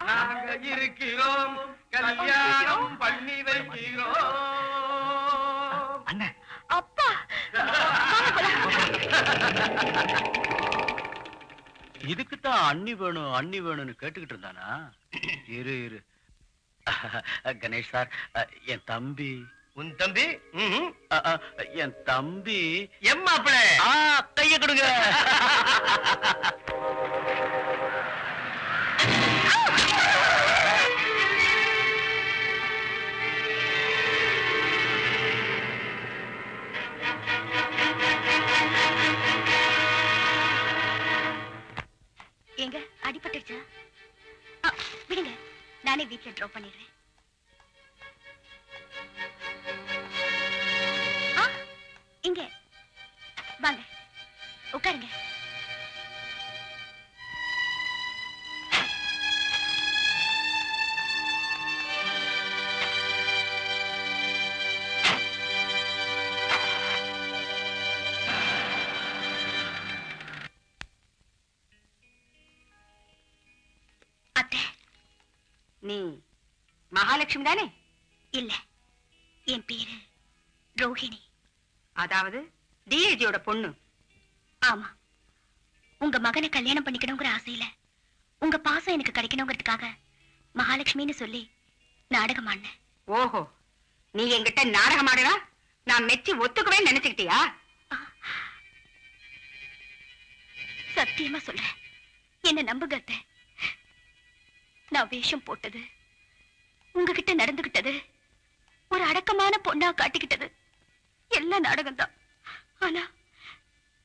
நாங்க இருக்கிறோம், கல்யாணம் பண்ணி வைக்கிறோம். அண்ணன், அப்பா, இதுக்குத்தான் அண்ணி வேணும் அண்ணி வேணும்னு கேட்டுக்கிட்டு இருந்தானா? இரு இரு. கணேஷ் சார், என் தம்பி. உன் தம்பி? என் தம்பி. எம்மாப்பிள கைய கொடுங்க. எங்க அடிபட்டுருச்சா? விடுங்க, நானே வீட்டுல ட்ராப் பண்ணிடுறேன். இங்க வாங்க, உட்காருங்க. அத்தை, நீ மகாலட்சுமி தானே? இல்ல, என் பேரு ரோஹிணி. அதாவது டிஏஜியோட பொண்ணு. ஆமா, உங்க மகனை கல்யாணம் பண்ணிக்கணுங்கிற ஆசையில உங்க பாசம் எனக்கு கிடைக்கணுங்கிறதுக்காக மகாலட்சுமின்னு சொல்லி நாடகம் ஆடினேன். ஓஹோ, நீ என்கிட்ட நாடகம் ஆடுறா நான் மெச்சி ஒத்துக்குவேன்னு நினைச்சுக்கிட்டியா? சத்தியமா சொல்றேன், என்ன நம்புங்க அத்தை. நான் வேஷம் போட்டது, உங்ககிட்ட நடந்துகிட்டது, ஒரு அடக்கமான பொண்ணா காட்டிக்கிட்டது எல்லாம் நாடகம்தான். ஆனா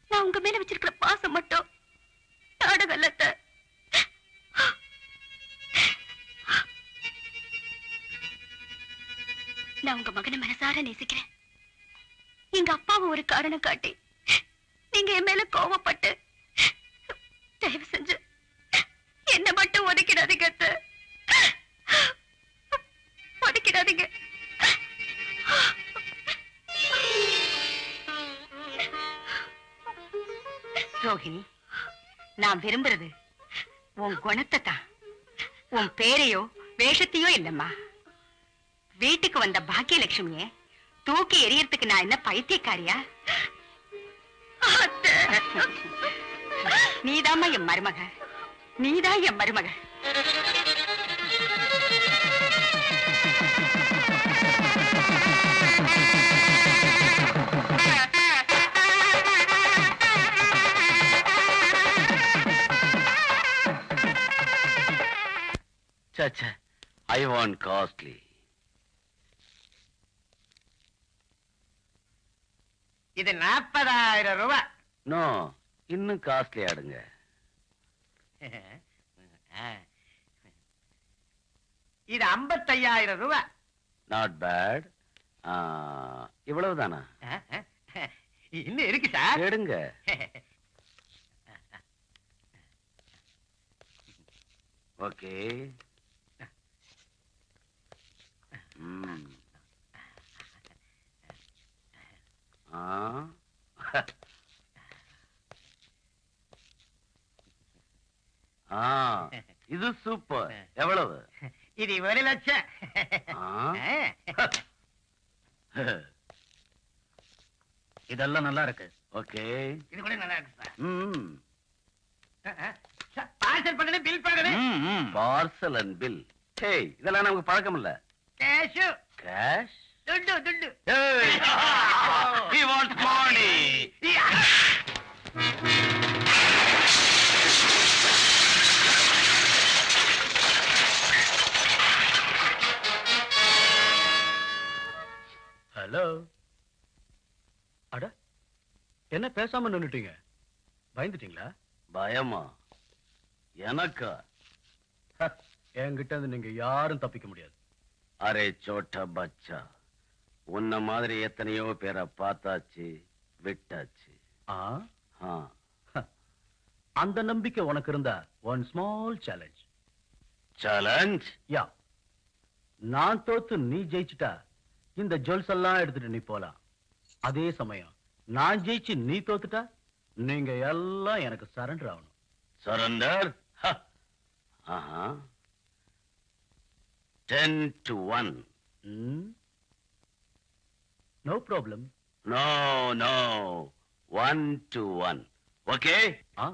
நான் உங்க மேல வச்சிருக்கிற பாசம் மட்டும் நாடகம் இல்ல அத்தை. நான் உங்க மகனை மனசார நேசிக்கிறேன். எங்க அப்பாவை ஒரு காரணம் காட்டி நீங்க என் மேல கோவப்பட்டு தயவு செஞ்சு என்ன மட்டும் ஒதுக்கிடாதீங்க அத்தை. ஒதுக்கிடாதீங்க. ரோஹிணி, நான் விரும்புறது உன் குணத்தை தான், உன் பேரையோ வேஷத்தையோ இல்லம்மா. வீட்டுக்கு வந்த பாக்கியலட்சுமிய தூக்கி எறியறதுக்கு நான் என்ன பைத்தியக்காரியா? நீதாம்மா என் மருமக, நீதான் என் மருமக. I want costly. இது 40,000 ரூபாய். நோ, இன்னும் காஸ்ட்லி ஆடுங்க. இது 55,000 ரூபாய். Not bad. இவ்வளவுதானா? இன்னும் இருக்கு சார். எடுங்க. ஓகே. இது சூப்பர். எவ்வளவு? இது 1 லட்சம். இதெல்லாம் நல்லா இருக்கு. ஓகே, இது கூட நல்லா இருக்கு சார். ம், பார்சல் பண்ணனே, பில் பண்ணனே. Parcel and bill. ஹே, இதெல்லாம் நமக்கு பழக்கம் இல்ல. கேஷ். கேஷ்? துண்டு துண்டு Hey! He wants money! Hello. அட, என்ன பேசாம நின்னுட்டீங்க? பயந்துட்டீங்களா? பயமா எனக்கா? என்கிட்ட இருந்து நீங்க யாரும் தப்பிக்க முடியாது. அரே சோட்டா பச்சா, உன்ன மாதிரி எத்தனையோ பேரை பார்த்தாச்சு, விட்டாச்சு. ஆ? ஆ, அந்த நம்பிக்கை உனக்கு இருந்தா ஒன் ஸ்மால் சேலஞ்ச். சேலஞ்ச். யா, நான் தோத்து நீ ஜெயிச்சுட்டா இந்த ஜுவல்ஸ் எல்லாம் எடுத்துட்டு நீ போலாம். அதே சமயம் நான் ஜெயிச்சு நீ தோத்துட்டா நீங்க எல்லாம் எனக்கு சரண்டர் ஆகணும். சரண்டர்? ஆஹா. 10-1. No problem. No, no. 1-1. Okay? ஆ,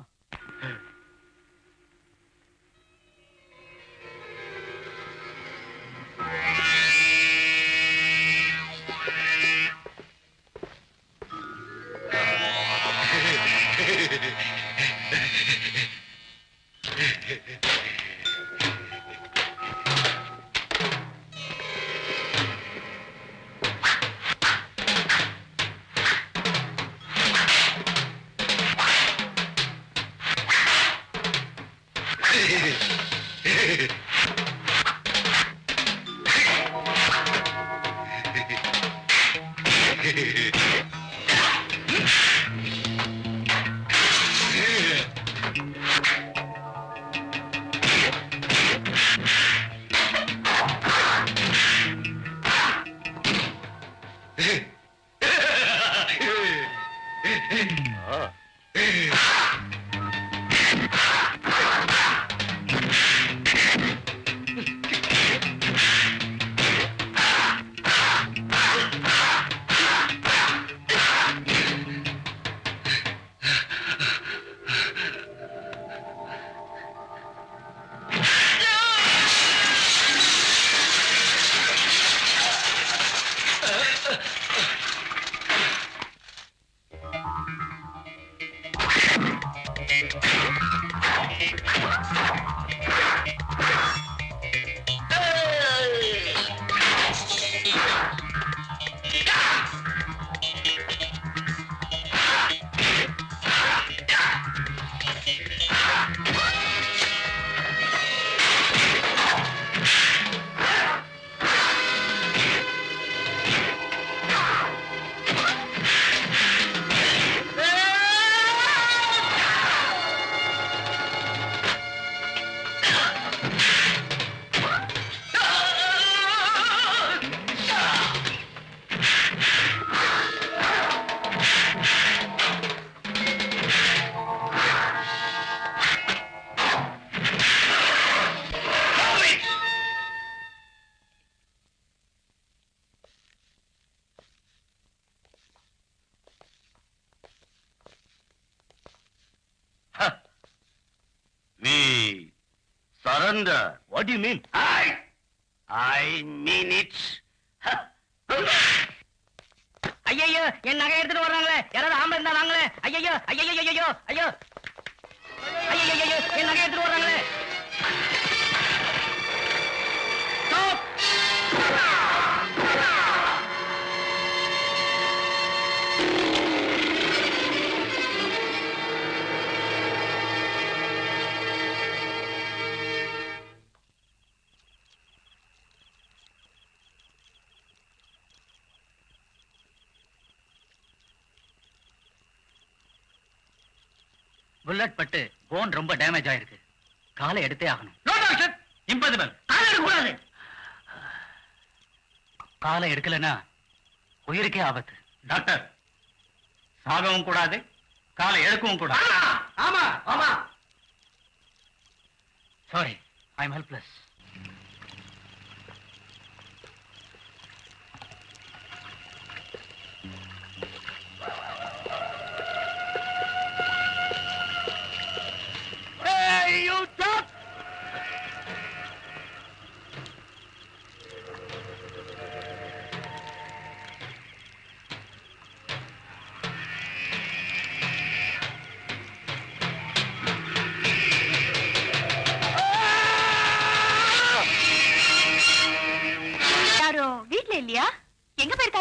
We surrender. what do you mean? I mean it. ஐயோ என் நகை எடுத்துட்டு வர்றாங்களே, யாராவது ஆம்பளை இருந்தா வாங்களே. ஐயோ ஐயோ ஐயோ ஐயோ ஐயோ ஐயோ என் நகை எடுத்துட்டு வர்றாங்களே. Stop! புல்லட் பட்டு போன் ரொம்ப டேமேஜ் ஆயிருக்கு. காலை எடுத்தே ஆகணும். No doctor, impossible. காலை எடுக்க கூடாது. காலை எடுக்கலனா உயிருக்கே ஆபத்து. டாக்டர், சாகவும் கூடாது, காலை எடுக்கவும் கூடாது. ஆமா ஆமா. Sorry, I am helpless.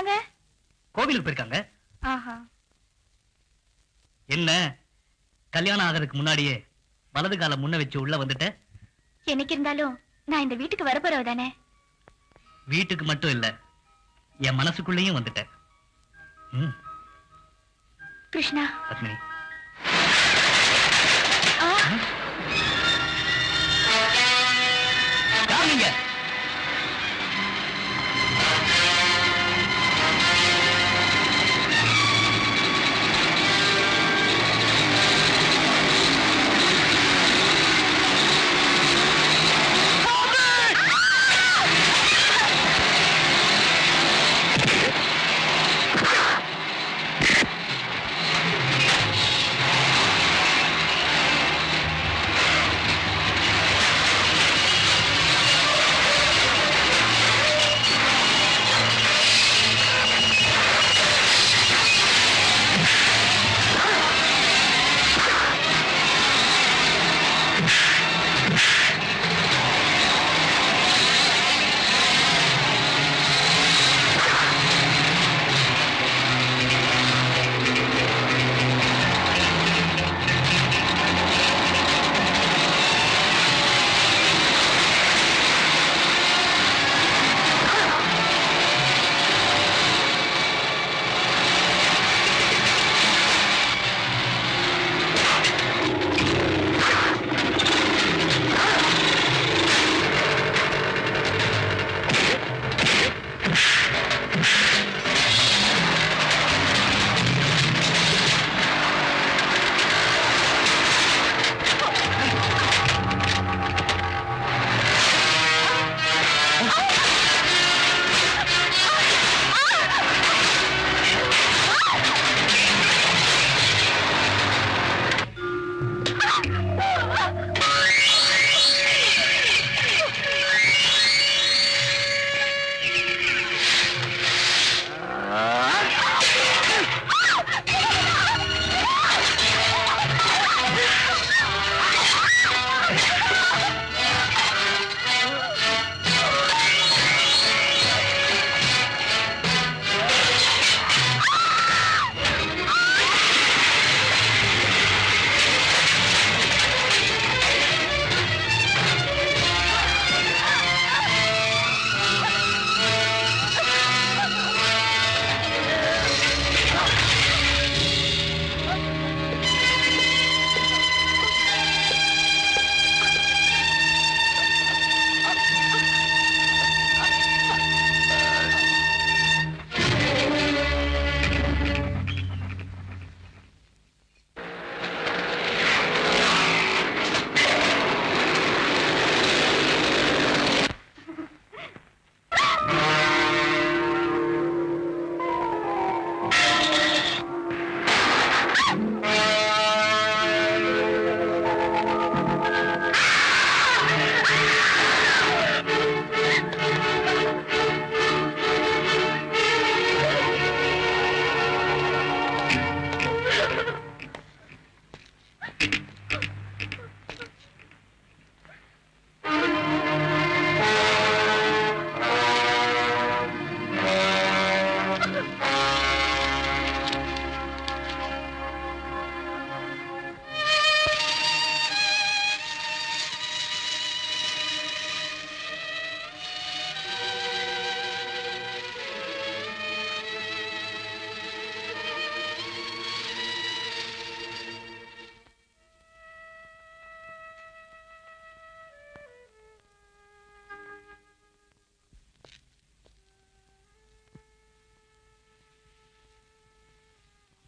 போயிட்டாங்க? கோவிலுக்கு போயிருக்காங்க. ஆஹா. என்ன கல்யாணம் ஆகிறதுக்கு முன்னாடியே வலது கால முன்ன வச்சு உள்ள வந்துட்ட? எனக்கு இருந்தாலும் நான் இந்த வீட்டுக்கு வரப்போறவ தானே. வீட்டுக்கு மட்டும் இல்ல, என் மனசுக்குள்ளேயும் வந்துட்ட. கிருஷ்ணா. பத்மினி, யார் நீங்க?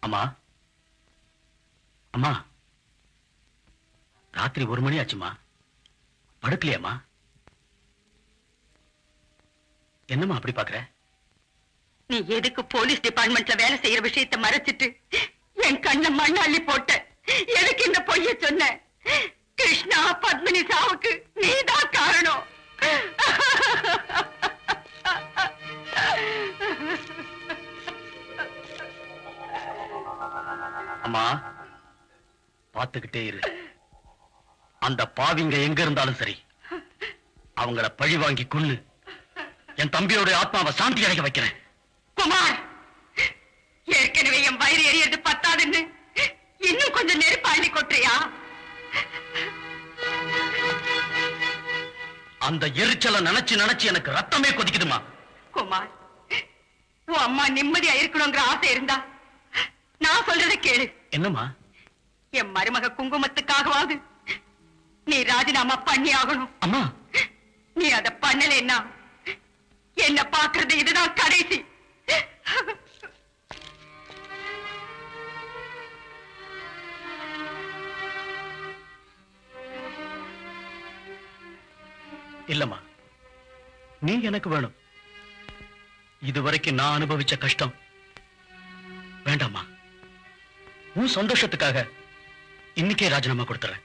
அம்மா, அம்மா, ராத்திரி 1 மணி ஆச்சுமா, படுக்கலையாம்மா? என்னம்மா அப்படி பாக்குற? நீ எதுக்கு போலீஸ் டிபார்ட்மெண்ட்ல வேலை செய்யற விஷயத்தை மறைச்சிட்டு என் கண்ண மண்ண அள்ளி போட்ட? எதுக்கு இந்த பொய்ய சொன்ன? கிருஷ்ணா பத்மினி சாவுக்கு நீதான் காரணம். அம்மா, பாத்துக்கிட்டே இரு. அந்த பாவிங்க எங்க இருந்தாலும் சரி, அவங்கள பழி வாங்கி கொன்னு என் தம்பியோட ஆத்மாவை சாந்தி அடைக்க வைக்கிறேன். குமார், ஏற்கனவே என் வயிறு எரியது பத்தாதுன்னு இன்னும் கொஞ்சம் நெருப்பு அள்ளி கொட்டுறியா? அந்த எரிச்சலை நினைச்சு நினைச்சு எனக்கு ரத்தமே கொதிக்குதுமா. குமார், உன் அம்மா நிம்மதியா இருக்கணுங்கிற ஆசை இருந்தா நான் சொல்றதை கேளு. என்னம்மா? என் மருமக குங்குமத்துக்காகவாது நீ ராஜினாமா பண்ணி ஆகணும். அம்மா, நீ அத பண்ணலைன்னா என்ன பாக்குறது இதுதான் கடைசி. இல்லம்மா, நீ எனக்கு வேணும். இதுவரைக்கும் நான் அனுபவிச்ச கஷ்டம் வேண்டாம்மா. உன் சந்தோஷத்துக்காக இன்னைக்கே ராஜினாமா கொடுத்துறேன்.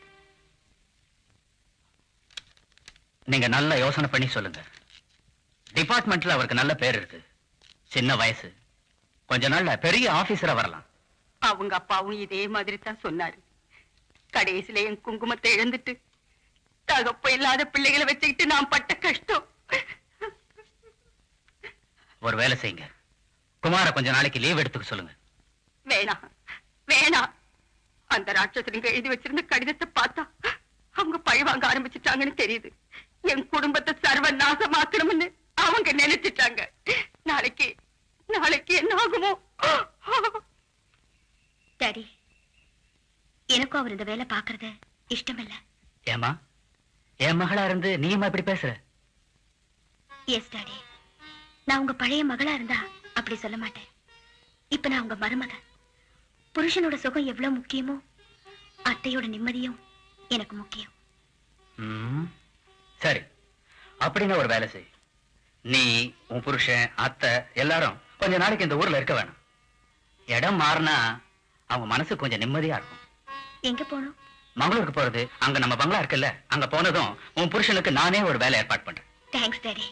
நீங்க நல்ல யோசனை பண்ணி சொல்லுங்க. டிபார்ட்மெண்ட்ல அவருக்கு நல்ல பேர் இருக்கு. சின்ன வயசு, கொஞ்ச நாள்ல பெரிய ஆபீசரா வரலாம். அவங்க அப்பாவும் இதே மாதிரி தான் சொன்னாரு. கடைசியில என் குங்குமத்தை இழந்துட்டு தகப்ப இல்லாத பிள்ளைகளை வச்சுக்கிட்டு நான் பட்ட கஷ்டம். ஒரு வேலை செய்யுங்க, குமார கொஞ்ச நாளைக்கு லீவ் எடுத்துக்க சொல்லுங்க. வேணாம் வேணாம், அந்த ராட்சசனுங்க எழுதி வச்சிருந்த கடிதத்தை பார்த்தா அவங்க பழி வாங்க ஆரம்பிச்சுட்டாங்கன்னு தெரியுது. என் குடும்பத்தை சர்வ நாசமாக்கணும்னு அவங்க நினைச்சிட்டாங்க. நாளைக்கு நாளைக்கு என்ன ஆகுமோ? டாடி, எனக்கும் அவர் இந்த வேலை பாக்குறது இஷ்டம் இல்ல. ஏமா, என் மகளா இருந்து நீமா இப்படி பேசுற? எஸ் டாடி, நான் உங்க பழைய மகளா இருந்தா அப்படி சொல்ல மாட்டேன். இப்ப நான் உங்க மருமக. புருஷனோட சுகம் எவ்வளவு முக்கியமோ அத்தையோட நிம்மதியும் எனக்கு முக்கியம். சரி, அப்படின்னு ஒரு வேலை செய். நீ, உன் புருஷன், அத்தை எல்லாரும் கொஞ்ச நாளைக்கு இந்த ஊர்ல இருக்க வேணும். இடம் மாறினா அவங்க மனசு கொஞ்சம் நிம்மதியா இருக்கும். எங்க போனோம்? மங்களூருக்கு போறது. அங்க நம்ம பங்களா இருக்குல்ல, அங்க போனதும் உன் புருஷனுக்கு நானே ஒரு வேலை ஏற்பாடு பண்றேன். Thanks daddy.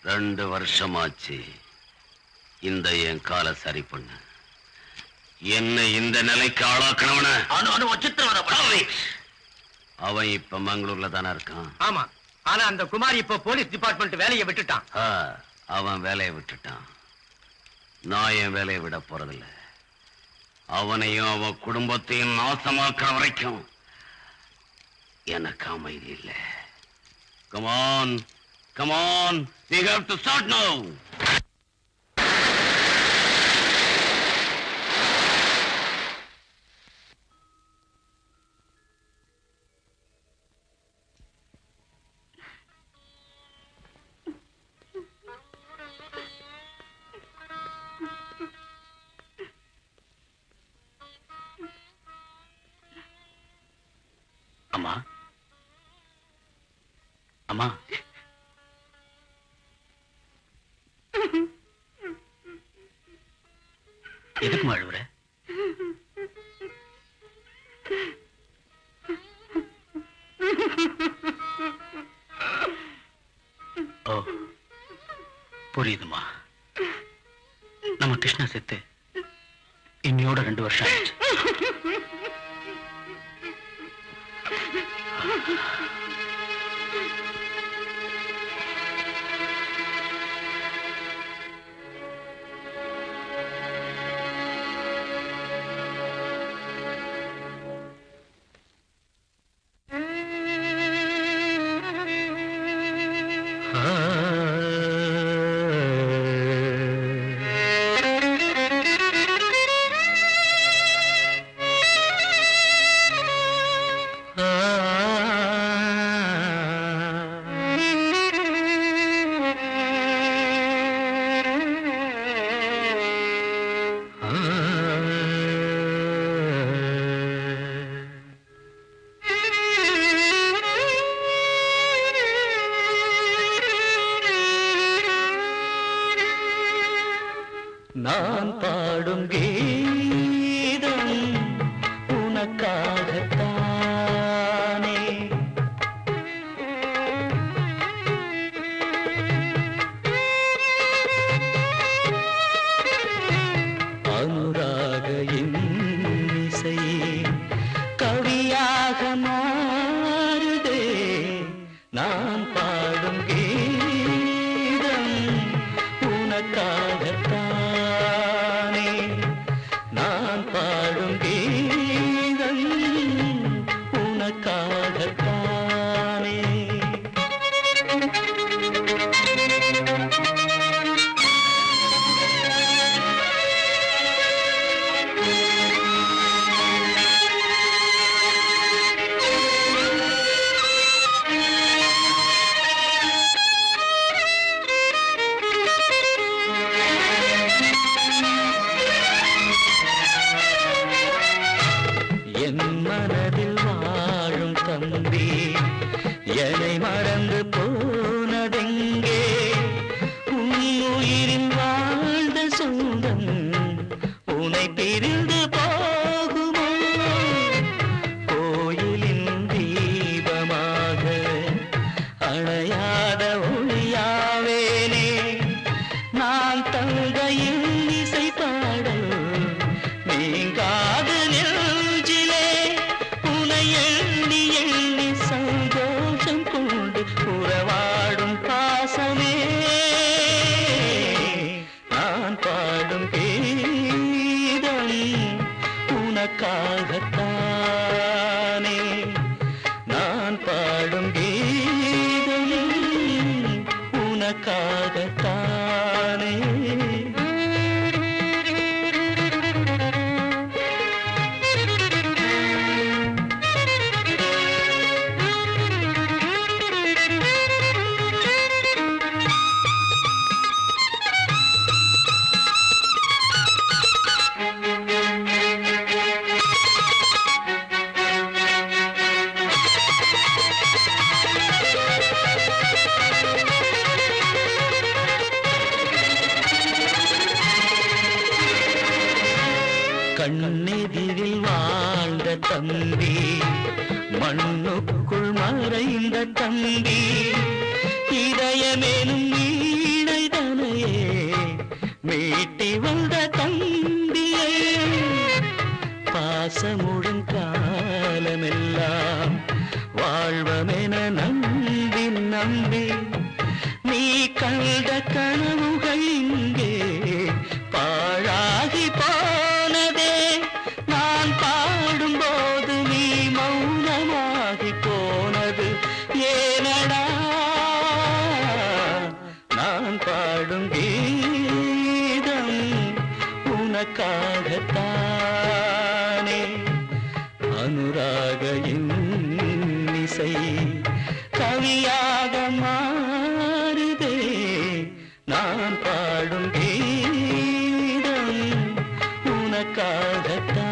2 வருஷமாச்சு இந்த என் காலை சரி பண்ண. என்ன இந்த நிலைக்கு ஆளாக்கணவன அவன் இப்ப மங்களூர்ல தானே இருக்கான். ஆமா, ஆனா அந்த குமார் இப்ப போலீஸ் டிபார்ட்மெண்ட் வேலையை விட்டுட்டான். அவன் வேலையை விட்டுட்டான். நான் என் வேலையை விட போறதில்ல. அவனையும் அவன் குடும்பத்தையும் நாசமாக்குற வரைக்கும் எனக்கு அமைதி இல்லை. Come on, come on, we have to start now. அம்மா, அம்மா, எதுக்கு அழுவுற? ஓ, புரியுதுமா. நம்ம கிருஷ்ணா செத்து இன்னையோட 2 வருஷம் ஆயிடுச்சு. நான் பாடும் கீதம் உனக்காகத்தானே. அனுராக இசை கவியாக மாறுதே. நான் பாடும் கீதம் உனக்காகத்தான். நான் பாடும் கீதம் உனக்காகத்தானே. என் மனதில் வாழும் தம்பி என்னை மறந்து போனதெங்கே? உன் உயிரில் வாழ்ந்த சொந்தம் உன்னை பிரிந்து போகுமோ? கோயிலின் தீபமாக அணையாத ஒளியாவேனே. நான் தங்கையில் இசை பாடல் நீங்காது நெஞ்சிலே. உனை எண்ணி எண்ணி சந்தோஷம் கொண்டு உறவாடும் பாசமே. நான் பாடும் கீதம் உனக்காகத்தானே. நான் பாடும் கீதம் உனக்காகத்தானே. கண்ணெதிரில் வாழ்ந்த தம்பி மண்ணுக்குள் மறைந்த தம்பி இதயமெனும் நீட்டி வந்த தம்பியே பாசமுடன் காலமெல்லாம் வாழ்வமென நம்பி நம்பி நீ கண்ட கனவுகள் இங்கே பாழாகி போனதே நான் பாடும்போது நீ மௌனமாகி போனது ஏனடா நான் பாடும் கீதம் உனக்காகத்தானே அனுராக இன்னிசை கவியாக மாறுதே நான் பாடும் கீதம் உனக்காகத்தானே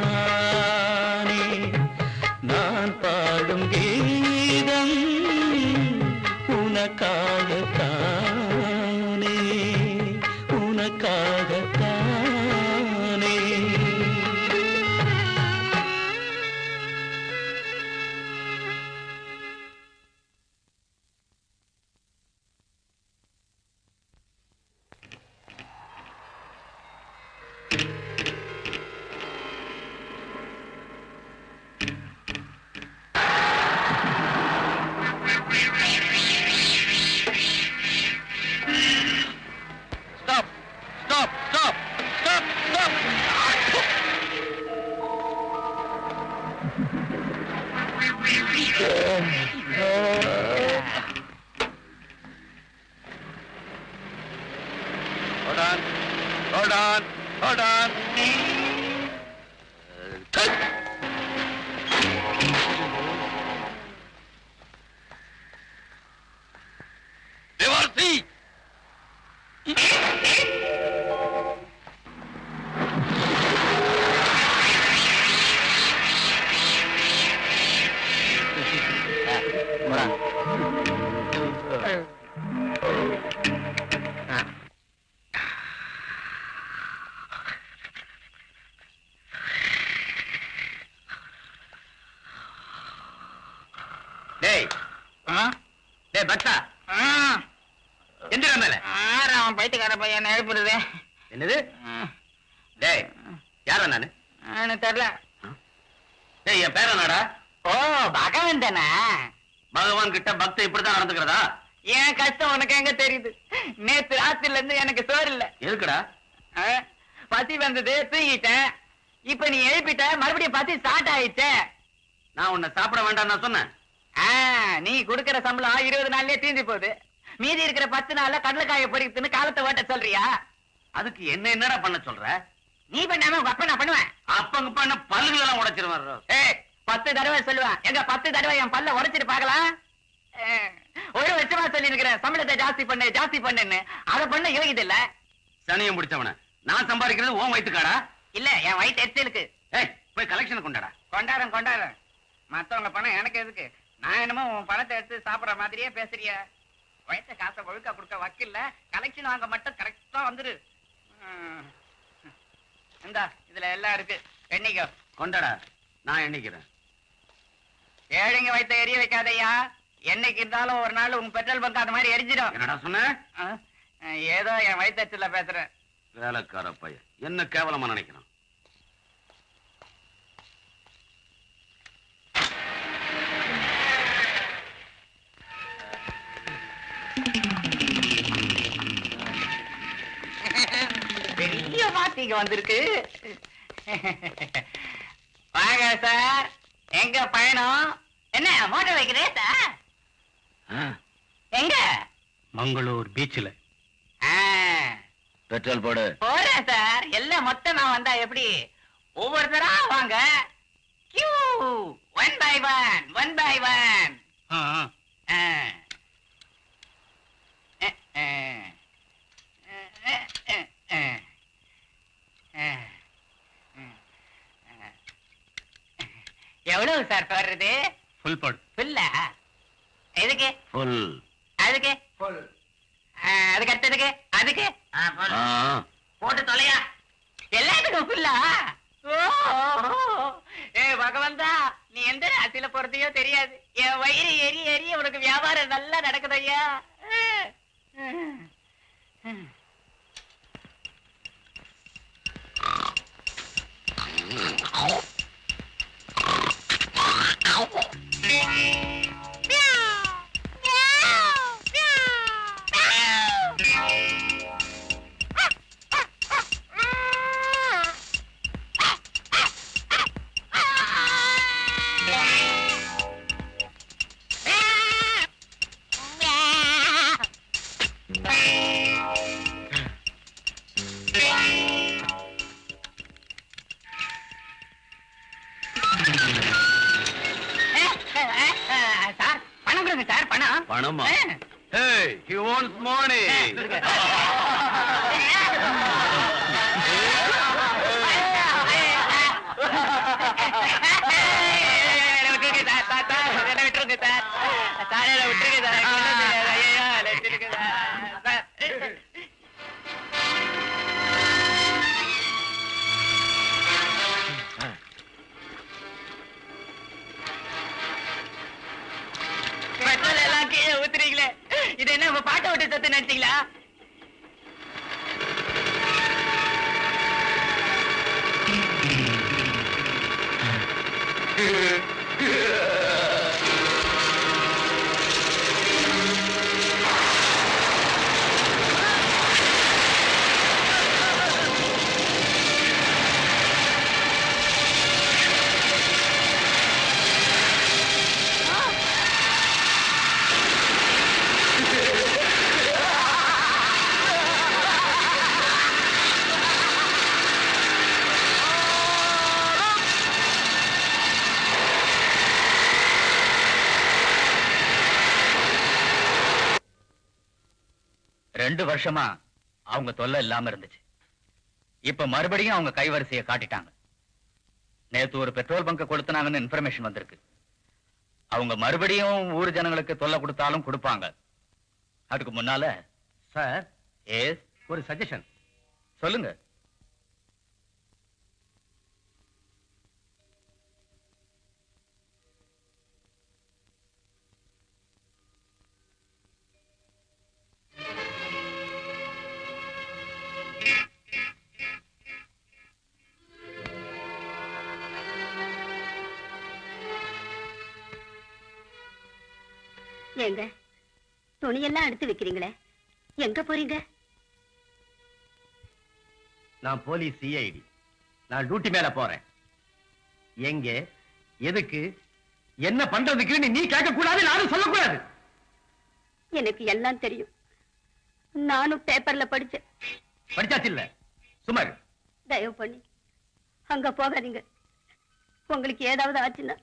நான் பாடும் கீதம் உனக்காகத்தானே உனக்காகத்தானே Stop! Stop! Stop! Stop! Stop! Hold on. Hold on. Hold on. Reverse! டேய் டேய் பக்தா எந்திர மேல அவன் பைத்தியக்கார பையன் எழுப்புறது என்னது டேய் யாரா நானு எனக்கு தெரியல. டேய் என் பேர நாடா ஓ பகவன் தானே? பகவான் கிட்ட பக்தி இப்படித்தான் நடந்துக்கிறதா? என் கஷ்டம் உனக்கு எங்க தெரியுது? நேத்து ராத்திரில இருந்து எனக்கு சோறு இல்ல. எதுக்குடா? பசி வந்தது, தூங்கிட்டேன். இப்ப நீ எழுப்பிட்ட, மறுபடியும் பசி ஸ்டார்ட் ஆயிடுச்சே. நான் உன்னை சாப்பிட வேண்டாம் நான் சொன்னேன். நீ குடுக்கற சம்பளம் 20 நாள்லயே தீர்ந்து போகுது. மீதி இருக்கிற 10 நாள்ல கடலைக்காய பொறிக்குதுன்னு காலத்தை ஓட்ட சொல்றியா? அதுக்கு என்ன என்னடா பண்ண சொல்ற? நீ பண்ணாம உங்க அப்பா நான் பண்ணுவேன். அப்பங்க பண்ண பல்லுகள் எல்லாம் உடைச்சிருவாரு. 10 தடவை சொல்லுவேன். எங்க 10 தடவை என் பல்ல உடைச்சிட்டு பாக்கலாம். ஒரு வருஷமா சொல்லி இருக்கிறேன் சம்பளத்தை ஜாஸ்தி பண்ணுன்னு. அதை பண்ண யோகிது இல்ல. சனியம் பிடிச்சவன நான் சம்பாதிக்கிறது உன் வயிற்றுக்காடா? இல்ல என் வயிற்று எச்சலுக்கு. போய் கலெக்ஷன் கொண்டாடா. கொண்டாடுறேன். மத்தவங்க பணம் எனக்கு எதுக்கு? நான் என்னமோ உன் பணத்தை எடுத்து சாப்பிடற மாதிரியே பேசுறிய. வயிற்ற காசை ஒழுக்கா கொடுக்க வக்கில்ல. கலெக்ஷன் வாங்க மட்டும் கரெக்டா வந்துரு. இந்தா இதுல எல்லாம் இருக்கு, எண்ணிக்கோ. கொண்டாடா, நான் எண்ணிக்கிறேன். ஏழைங்க வயிற்ற எரிய வைக்காதையா. என்னைக்கு இருந்தாலும் ஒரு நாள் உங்க பெட்ரோல் பங்க் அந்த மாதிரி எரிஞ்சிடும். என்னடா சொன்ன? ஏதோ என் வயிற்றுல பேசுறேன். வேலைக்கார பையன் என்ன கேவலமா நினைக்கிறான். பெரிய மாத்திங்க வந்திருக்கு. வாங்க சார், எங்க பயணம்? என்ன மோட்டர் வைக்கிறேன் சார்? எங்க? மங்களூர் பீச்ல. பெட்ரோல் போடு. போறேன் சார். எல்லாம் மொத்தமா வந்தா எப்படி? ஒவ்வொருத்தரா வாங்க. Queue 1 by 1. எவ்வளவு சார் போடுறது? ஃபுல் போடு. ஃபுல்லா? எதுக்கு? ஃபுல். அதுக்கு? ஃபுல். அதுக்கு அடுத்ததுக்கு? அதுக்கு? போட்டு தொலையா. எல்லாத்துக்கும் ஃபுல்லா? பகவந்தா, நீ எந்த ராசியில போறதையோ தெரியாது. என் வயிறு எரிய உனக்கு வியாபாரம் நல்லா நடக்குது ஐயா. சார் பணம் கொடுங்க சார், பணம். பணமா? Hey, he wants money. Petrol எல்லாம் கீழே ஊத்துறீங்களே, இது என்ன உங்க பாட்டை விட்டு சத்து நினைச்சீங்களா? ரெண்டு வருஷமா அவங்க தொல்லை இல்லாம இருந்துச்சு. இப்ப மறுபடியும் அவங்க கைவரிசையை காட்டிட்டாங்க. நேத்து ஒரு பெட்ரோல் பங்க் கொளுத்துனாங்கன்னு இன்ஃபர்மேஷன் வந்திருக்கு. அவங்க மறுபடியும் ஊர் ஜனங்களுக்கு தொல்லை கொடுத்தாலும் கொடுப்பாங்க. அதுக்கு முன்னால சார், எஸ், ஒரு சஜஷன். சொல்லுங்க. ஏங்க துணியெல்லாம் எடுத்து வைக்கிறீங்களே, எங்க போறீங்க? நான் போலீஸ் சிஐடி. நான் டியூட்டி மேல போறேன். எங்க, எதுக்கு, என்ன பண்றதுக்குன்னு நீ கேட்க கூடாது, நானும் சொல்லக்கூடாது. எனக்கு எல்லாம் தெரியும். நானும் பேப்பர்ல படிச்சேன். படிச்சாச்சு இல்ல, சுமார். தயவு பண்ணி அங்க போகாதீங்க. உங்களுக்கு ஏதாவது ஆச்சுன்னா.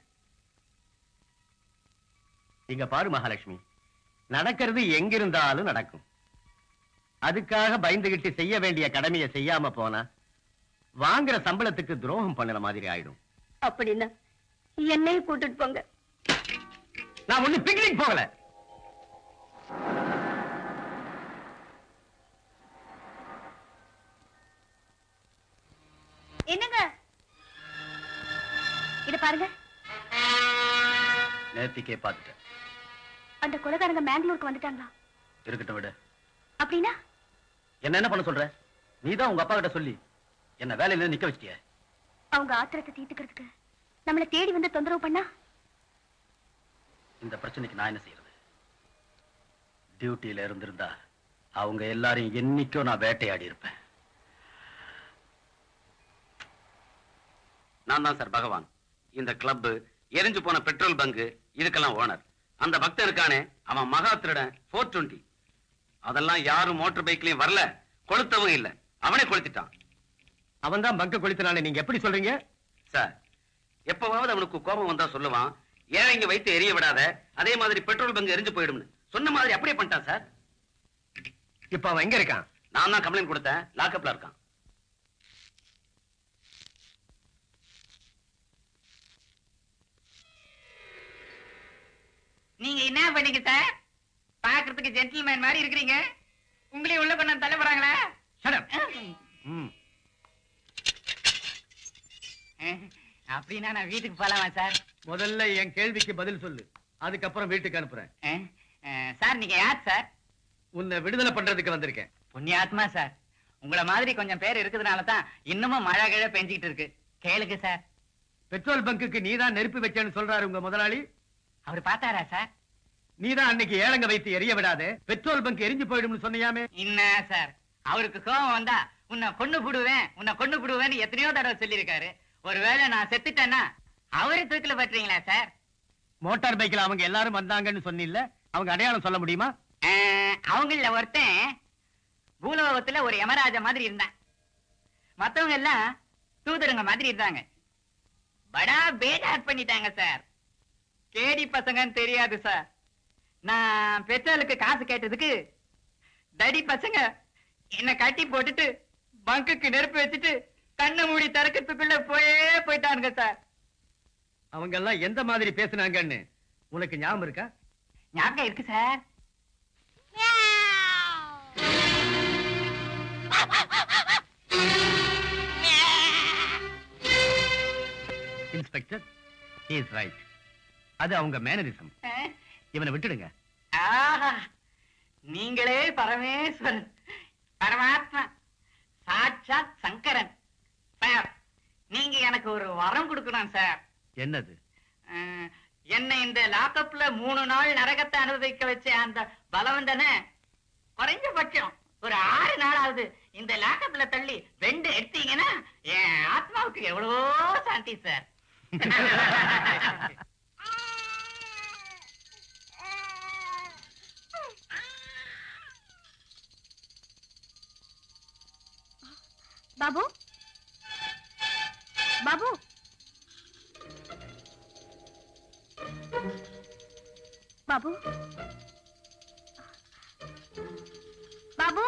இங்க பாரு மகாலட்சுமி, நடக்கிறது எங்கிருந்தாலும் நடக்கும். அதுக்காக பயந்துகிட்டு செய்ய வேண்டிய கடமையை செய்யாம போனா வாங்குற சம்பளத்துக்கு துரோகம் பண்ணுற மாதிரி ஆயிடும். அப்படின்னா என்னையும் கூட்டிட்டு போங்க. நான் ஒண்ணு பிக்னிக் போகல. என்னங்க இத பாருங்க. நேத்திக்கே பார்த்துட்டேன். அந்த கொலைகாரங்க மேங்களூருக்கு வந்துட்டாங்களா? இருக்கட்டும் விட. அப்படின்னா என்ன பண்ண சொல்ற? நீதான் உங்க அப்பா கிட்ட சொல்லி என்ன வேலையில நிக்க வச்சிட்டிய. அவங்க ஆத்திரத்தை தீர்த்துக்கிறதுக்கு நம்மளை தேடி வந்து தொந்தரவு பண்ணா இந்த பிரச்சனைக்கு நான் என்ன செய்யறது? டியூட்டியில இருந்திருந்தா அவங்க எல்லாரையும் என்னைக்கோ நான் வேட்டையாடி இருப்பேன். நான் தான் சார் பகவான். இந்த கிளப், எரிஞ்சு போன பெட்ரோல் பங்கு, இதுக்கெல்லாம் ஓனர். அந்த பக்தன் இருக்கானே, அவன் மகா திருடன் 420. அதெல்லாம் யாரும் மோட்டார் பைக்லயும் வரல, கொளுத்தவும் இல்ல, அவனே கொளுத்திட்டான். அவன் தான் பங்க கொளுத்தினானே, நீங்க எப்படி சொல்றீங்க? சார், எப்பவாவது அவனுக்கு கோபம் வந்தா சொல்லுவான், ஏழைங்க வைத்து எரிய விடாத, அதே மாதிரி பெட்ரோல் பங்கு எரிஞ்சு போயிடும்னு. சொன்ன மாதிரி அப்படியே பண்ணிட்டான் சார். இப்ப அவன் எங்க இருக்கான்? நான் தான் கம்ப்ளைண்ட் கொடுத்தேன், லாக்அப்ல இருக்கான். நீங்க என்ன பண்ணீங்க சார்? பாக்குறதுக்கு ஜென்டில்மேன் மாதிரி இருக்கிறீங்க. உங்களையும் உள்ள கொண்டு தள்ள போறாங்களா? Shut up. அப்படின்னா நான் வீட்டுக்கு போலாமா சார்? முதல்ல என் கேள்விக்கு பதில் சொல்லு, அதுக்கப்புறம் வீட்டுக்கு அனுப்புறேன். சார் நீங்க யார் சார்? உன்னை விடுதலை பண்றதுக்கு வந்திருக்கேன். புண்ணியாத்மா சார். உங்கள மாதிரி கொஞ்சம் பேர் இருக்கிறதுனால தான் இன்னமும் மழை கிழ பெஞ்சிக்கிட்டு இருக்கு. கேளுங்க சார். பெட்ரோல் பங்குக்கு நீதான் நெருப்பு வச்சேன்னு சொல்றாரு உங்க முதலாளி. அவர் பார்த்தாரா சார்? நீதான் அன்னைக்கு ஏலங்க வைத்து எரிய விடாதே, பெட்ரோல் பங்க் எரிஞ்சு போயிடும்னு சொன்னியாமே. என்ன சார், அவருக்கு கோபம் வந்தா உன்னை கொண்டு விடுவேன்னு எத்தனையோ தடவை சொல்லியிருக்காரு. ஒருவேளை நான் செத்துட்டேன்னா அவரை தூக்கில பட்டுறீங்களா சார்? மோட்டார் பைக்ல அவங்க எல்லாரும் வந்தாங்கன்னு சொன்னில்ல, அவங்க அடையாளம் சொல்ல முடியுமா? அவங்கள ஒருத்தன் பூலோகத்துல ஒரு யமராஜா மாதிரி இருந்தான். மத்தவங்க எல்லாம் தூதருங்க மாதிரி இருந்தாங்க. படா பேஜார் பண்ணிட்டாங்க சார். கேடி பசங்கன்னு தெரியாது சார். நான் பெட்ரோலுக்கு காசு கேட்டதுக்கு தடி பசங்க என்ன கட்டி போட்டுட்டு பங்குக்கு நெருப்பு வச்சுட்டு கண்ணை மூடி திறக்கிறதுக்குள்ள போயிட்டானுங்க சார். அவங்க எல்லாம் எந்த மாதிரி பேசுனாங்கன்னு உனக்கு ஞாபகம் இருக்கா? ஞாபகம் இருக்கு sir. Inspector, he is right. அது அவங்க மேனரிசம். இவனை விட்டுடுங்க. ஆஹா, நீங்களே பரமேஸ்வரன், பரமாத்மா, சாட்சாத் சங்கரன் சார். நீங்க எனக்கு ஒரு வரம் கொடுக்கணும் சார். என்னது? என்ன இந்த லாக்கப்ல 3 நாள் நரகத்தை அனுபவிக்க வச்ச அந்த பலவந்தனை குறைஞ்சபட்சம் ஒரு 6 நாளாவது இந்த லாக்கப்ல தள்ளி 2 எடுத்தீங்கன்னா என் ஆத்மாவுக்கு எவ்வளவோ சாந்தி சார். பாபு, பாபு, பாபு, பாபு,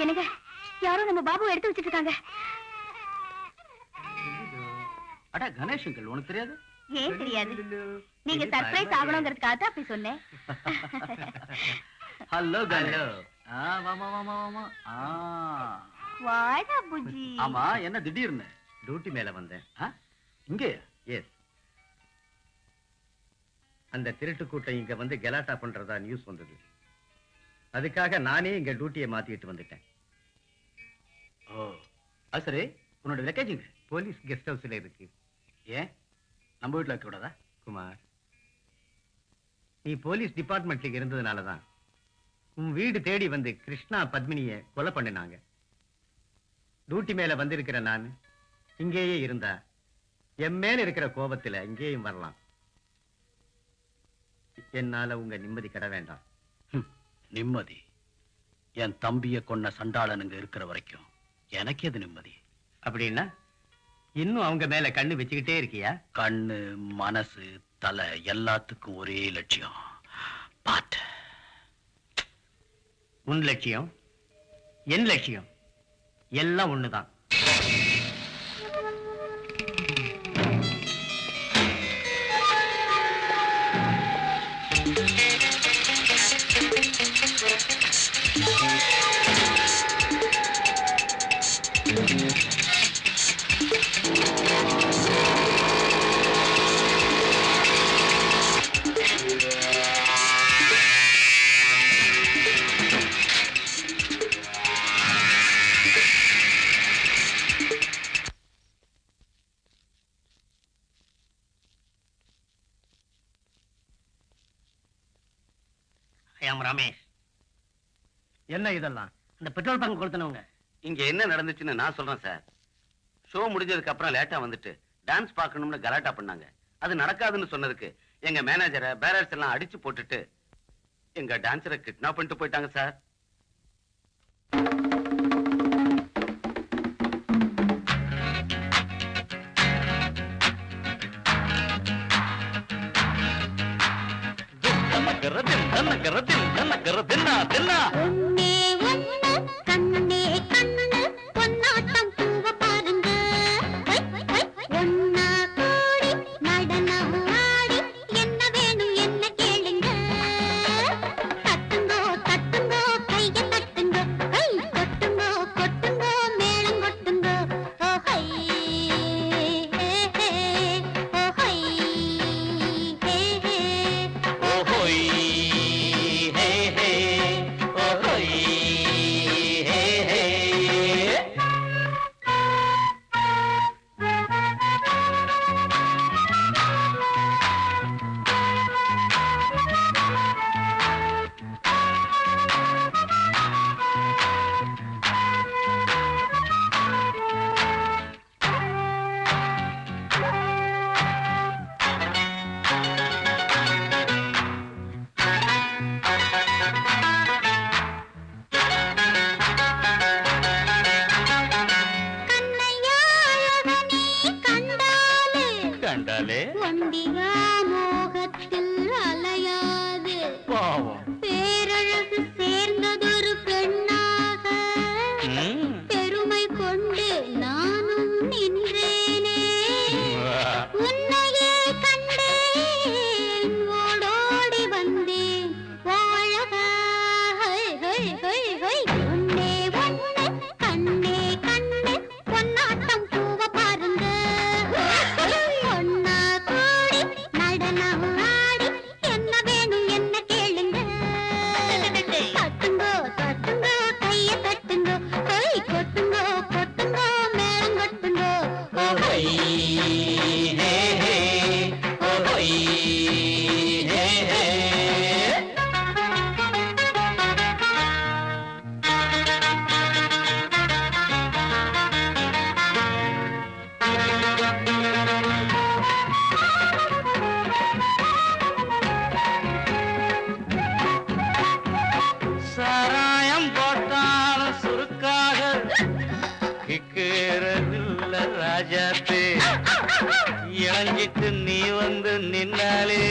என்னங்க யாரோ நம்ம பாபு எடுத்து வச்சிட்டு இருக்காங்க. அட கணேஷ் அங்கிள், உனக்கு தெரியாது? ஏன் தெரியாது? நீங்க சர்ப்ரைஸ் ஆகணுங்கிறதுக்காக தான் அப்படி சொன்னேன். ஹலோ கணேஷ். வாமா வாமா வாமா. வாடா புஜி. ஆமா, என்ன திடீர்னு? டியூட்டி மேல வந்தேன். இங்கே? எஸ். அந்த திருட்டு கூட்டம் இங்க வந்து கலாட்டா பண்றதா நியூஸ் வந்தது. அதுக்காக நானே இங்க டியூட்டியை மாத்திட்டு வந்துட்டேன். ஓ, அது சரி. உன்னோட லக்கேஜுங்க போலீஸ் கெஸ்ட் ஹவுஸ்ல இருக்கு. ஏன் நம்ம வீட்டுல வைக்க கூடாதா? குமார், நீ போலீஸ் டிபார்ட்மெண்ட்ல இருந்ததுனாலதான் உன் வீடு தேடி வந்து கிருஷ்ணா பத்மினிய கொலை பண்ணினாங்க. டியூட்டி மேல வந்திருக்கிற நான் இங்கேயே இருந்தா என் மேல இருக்கிற கோபத்துல இங்கேயும் வரலாம். என்னால உங்க நிம்மதி கெட வேண்டாம். நிம்மதி? என் தம்பிய கொன்ன சண்டாளனுங்க இருக்கிற வரைக்கும் எனக்கு எது நிம்மதி? அப்படின்னா இன்னும் அவங்க மேல கண்ணு வச்சுக்கிட்டே இருக்கியா? கண்ணு, மனசு, தலை எல்லாத்துக்கும் ஒரே லட்சியம். பாட்டு. உன் லட்சியம், என் லட்சியம் எல்லாம் ஒண்ணுதான். ரமேஷ், என்ன இதெல்லாம்? இந்த பெட்ரோல் பங்க் கொடுத்தனவங்க இங்க என்ன நடந்துச்சுன்னு நான் சொல்றேன் சார். ஷோ முடிஞ்சதுக்கு அப்புறம் லேட்டா வந்துட்டு டான்ஸ் பார்க்கணும்னு கலாட்டா பண்ணாங்க. அது நடக்காதுன்னு சொன்னதுக்கு எங்க மேனேஜரை பேரர்ஸ் எல்லாம் அடிச்சு போட்டுட்டு எங்க டான்ஸரை கிட்னாப் பண்ணிட்டு போயிட்டாங்க சார். ஒண்ணே ஒண்ணு, கண்ணே கண்ணு, பொன்னாட்டம் பூவ பாருங்க. ஒன்னா கூடி நடனம் ஆடி என்ன வேணும் என்ன கேளுங்க. தட்டுங்கோ தட்டுங்கோ கைய தட்டுங்கோ, கை கொட்டுங்கோ கொட்டுங்கோ மேளம் கொட்டுங்கோ. ஓஹை ஓஹை ஓஹோய் ஹே ஹே ஓஹோய் பின்னாலே ஒண்டியா மோகத்தில் அலையாது பாவம் பேரழகு சேர்ந்ததொரு பெண்ணாக பெருமை கொண்டு நானும் நின்றேனே உன்னையே கண்டேன் ஓடோடி வந்தேன் வாழகா ஒன்னே ஒன்னு கண்ணே கண்ணு பொன்னாட்டம் பூவ பாருங்க ஒன்னா கூடி நடனம் ஆடி என்ன வேணும் என்ன கேளுங்க தட்டுங்கோ தட்டுங்கோ கைய தட்டுங்கோ கை கொட்டுங்கோ கொட்டுங்கோ மேளம் கொட்டுங்கோ சாராயம் போட்டாலும் சுருக்காக கிக்கிறதில்ல ராஜாத்தே இளஞ்சிட்டு நீ வந்து நின்னாலே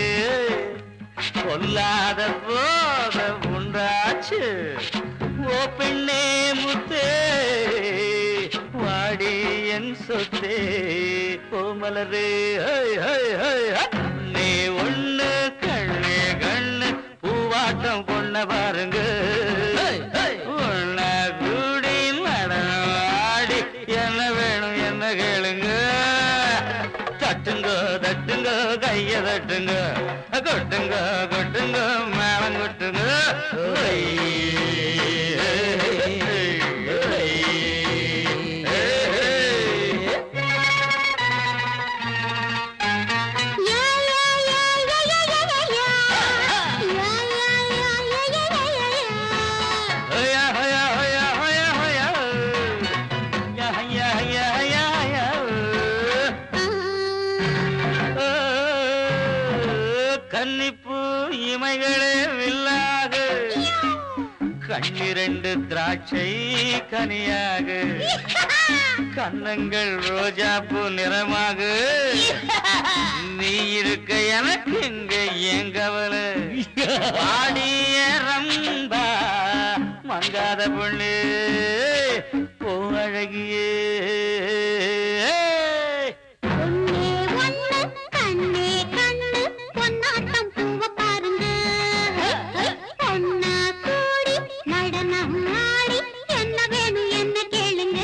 கொல்லாத போத உண்டாச்சு ஓ பெண்ணே முத்தே வாடி என் சொத்தே ஓ மலரே நீ ஒண்ணு கண்ணே கண்ணு பூவாட்டம் பொண்ண பாருங்க ஒண்ணா கூடி நடனம் ஆடி என்ன வேணும் என்ன கேளுங்க தட்டுங்க தட்டுங்க கைய தட்டுங்க கொட்டுங்க கொட்டுங்க மேளம் கொட்டுங்க கன்னிப்பூ இமைகளே வில்லாக கண்ணிரண்டு திராட்சை கனியாக கன்னங்கள் ரோஜாப்பூ நிறமாக நீ இருக்க எனக்கு இங்க ஏன் கவலை வாடிய ரம்பா மங்காத பொண்ணு பூ அழகியே ஒன்னே ஒன்னு கண்ணே கண்ணு பொன்னாட்டம் பூவ பாருங்க ஒன்னா கூடி நடனம் ஆடி என்ன வேணும் என்ன கேளுங்க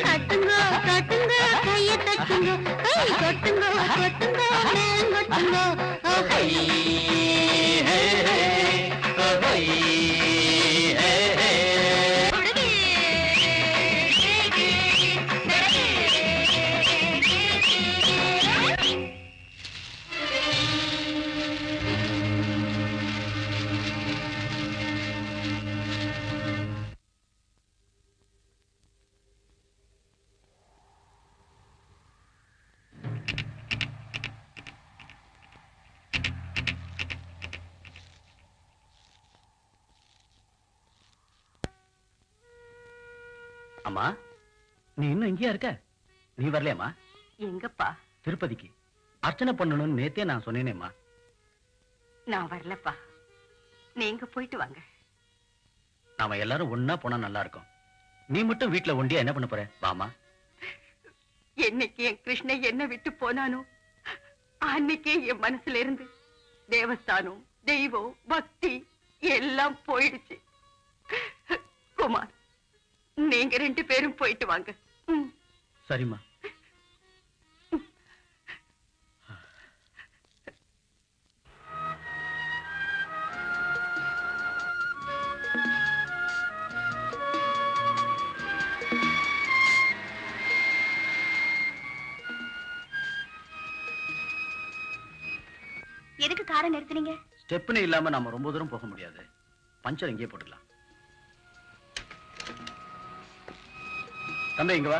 தட்டுங்கோ தட்டுங்கோ கைய தட்டுங்கோ கை கொட்டுங்கோ கொட்டுங்கோ மேளம் கொட்டுங்கோ அம்மா நீ இன்னும் இங்கேயா இருக்க? நீ வரலையாம்மா? எங்கப்பா? திருப்பதிக்கு அர்ச்சனை பண்ணணும்னு நேத்தே நான் சொன்னேனேம்மா. நான் வரலப்பா, நீங்க போயிட்டு வாங்க. நாம எல்லாரும் ஒன்னா போனா நல்லா இருக்கும். நீ மட்டும் வீட்டுல ஒண்டியா என்ன பண்ண போற? வாமா. என்னைக்கு என் கிருஷ்ணன் என்ன விட்டு போனானோ அன்னைக்கே என் மனசுல இருந்து தேவஸ்தானம், தெய்வம், பக்தி எல்லாம் போயிடுச்சு. குமார், நீங்க 2 பேரும் போயிட்டு வாங்க. சரிம்மா. எதுக்கு காரை நிறுத்துறீங்க? ஸ்டெப்னி இல்லாம நாம ரொம்ப தூரம் போக முடியாது. பஞ்சர் இங்கே போட்டுக்கலாம். தம்பி இங்க வா.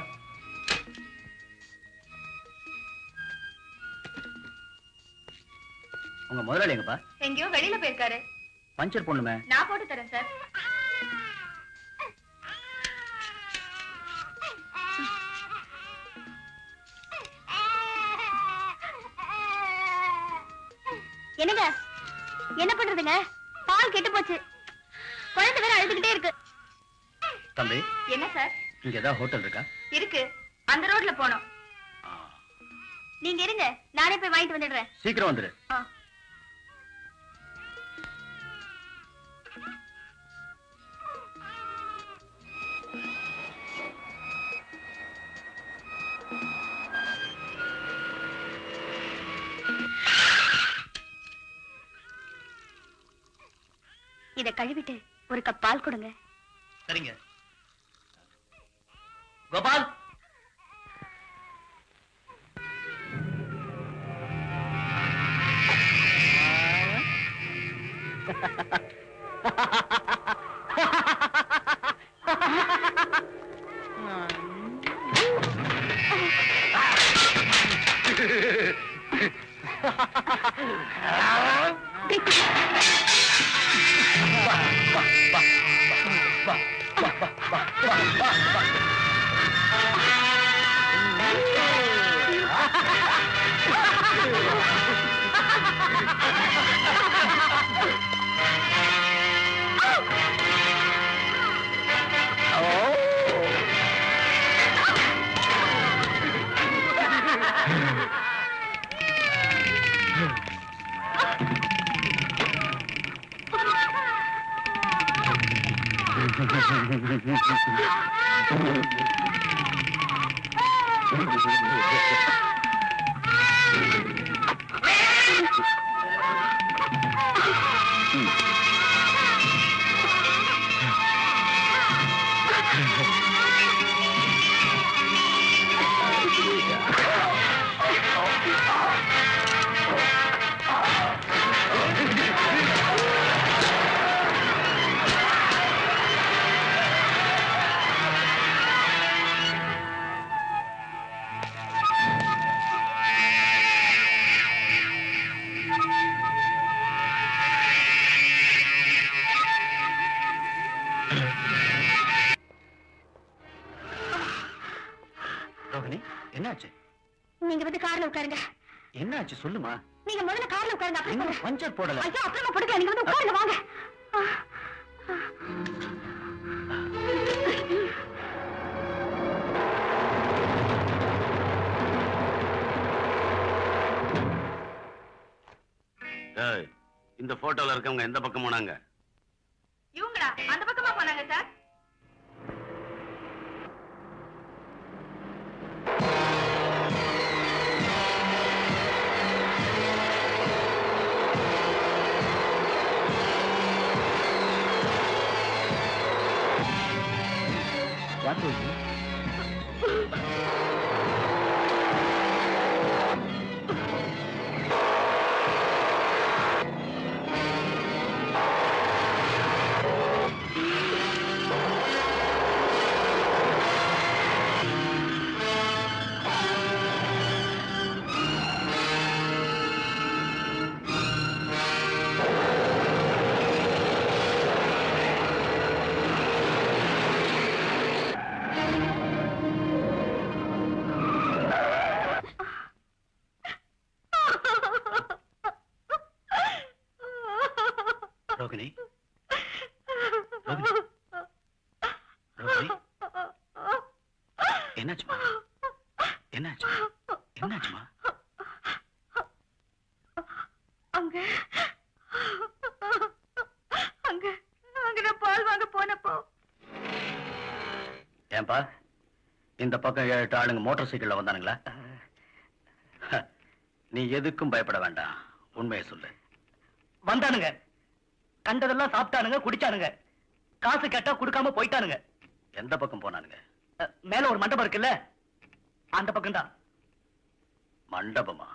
உங்க முதலாளி எங்கப்பா? எங்கேயோ வெளியில போயிருக்காரு. பஞ்சர் போடணுமே. நான் போட்டு தரேன் சார். என்னங்க என்ன பண்றதுங்க? பால் கெட்டு போச்சு. குழந்தை வேற அழுதுகிட்டே இருக்கு. தம்பி, என்ன சார்? இங்க ஏதாவது ஹோட்டல் இருக்கா? இருக்கு, அந்த ரோட்ல போனோம். நீங்க இருங்க, நானே போய் வாங்கிட்டு வந்துடுறேன். சீக்கிரம் வந்துரு. இத கழுவிட்டு ஒரு கப் பால் கொடுங்க. சரிங்க. கோபால், ரோகிணி, என்னாச்சு? நீங்க வந்து கார்ல உட்காருங்க. என்னாச்சு சொல்லுமா. நீங்க முதல்ல கார்ல உட்காருங்க. அப்புறம் இன்னும் பஞ்சர் போடல. ஐயோ, அப்புறமா போடுங்க. நீங்க வந்து உட்காருங்க, வாங்க. இந்த போட்டோல இருக்கவங்க எந்த பக்கம் போனாங்க? இவங்களா அந்த பக்கமா போனாங்க சார். ரோகிணி, ரோகிணி, ரோகிணி, என்னாச்சுமா? என்னாச்சு? என்னாச்சுமா? அங்க அங்க அங்க நான் பால் வாங்க போனப்போ. ஏன்பா, இந்த பக்கம் 7 ஆளுங்க மோட்டார் சைக்கிள்ல வந்தானுங்களா? நீ எதுக்கும் பயப்பட வேண்டாம், உண்மையை சொல்லு. வந்தானுங்க, கண்டதெல்லாம் சாப்பிட்டானுங்க, குடிச்சானுங்க, காசு கேட்டா கொடுக்காம போயிட்டானுங்க. எந்த பக்கம் போனானுங்க? மேல ஒரு மண்டபம் இருக்குல்ல, அந்த பக்கம் தான். மண்டபமா?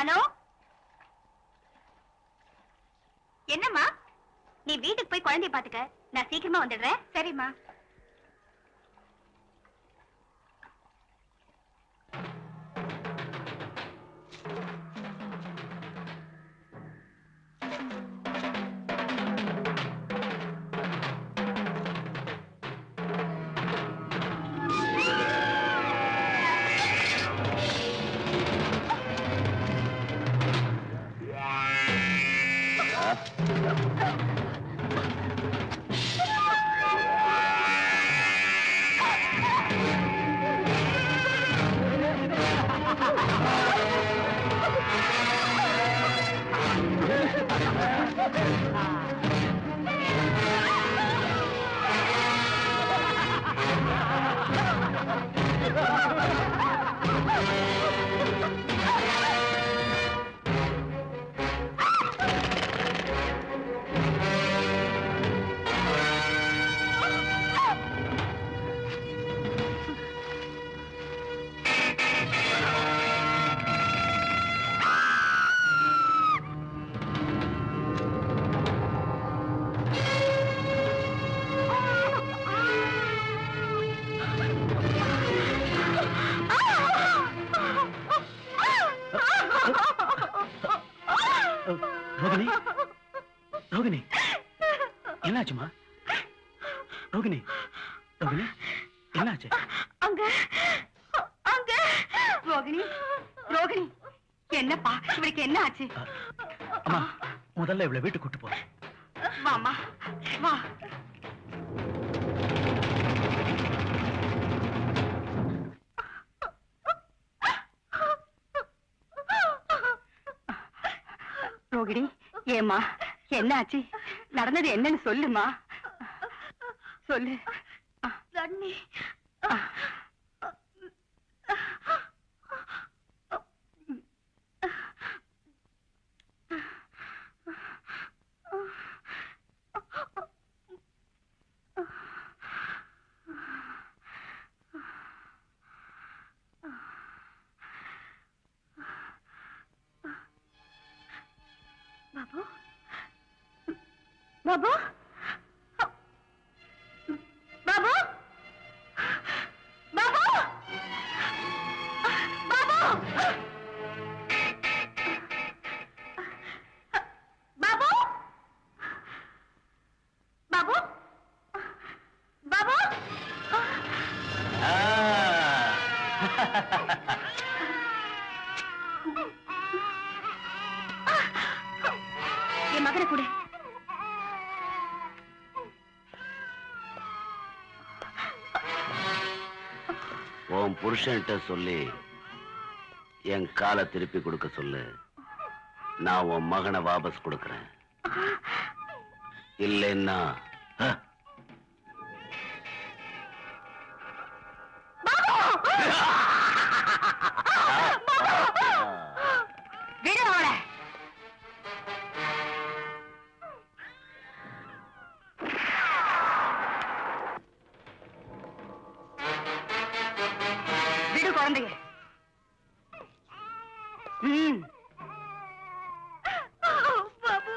ஹலோ, என்னம்மா? நீ வீட்டுக்கு போய் குழந்தைய பாத்துக்க, நான் சீக்கிரமா வந்துடுறேன். சரிம்மா. ரோகிணி, ரோகிணி, என்னாச்சுமா? ரோகிணி, ரோகிணி, என்னாச்சு? அங்க அங்க ரோகிணி, ரோகிணி, என்னப்பா இவருக்கு என்ன ஆச்சு? அம்மா, முதல்ல இவ்வளவு வீட்டுக்கு கூட்டு போ. வாமா, வா. ரோகிணி, ஏமா என்ன ஆச்சு? நடந்தது என்னன்னு சொல்லுமா, சொல்லு. தண்ணி. பாபு, பாபு, பாபு, பாபு, பாபு, பாபு, பாபு, பாபு. என் மகனை கொடு. உன் புருஷன்கிட்ட சொல்லி என் காலை திருப்பி கொடுக்க சொல்லு. நான் உன் மகனை வாபஸ் கொடுக்கறேன். இல்லைன்னா விடு அவளை. விடு குழந்தைங்க. பாபு, பாபு.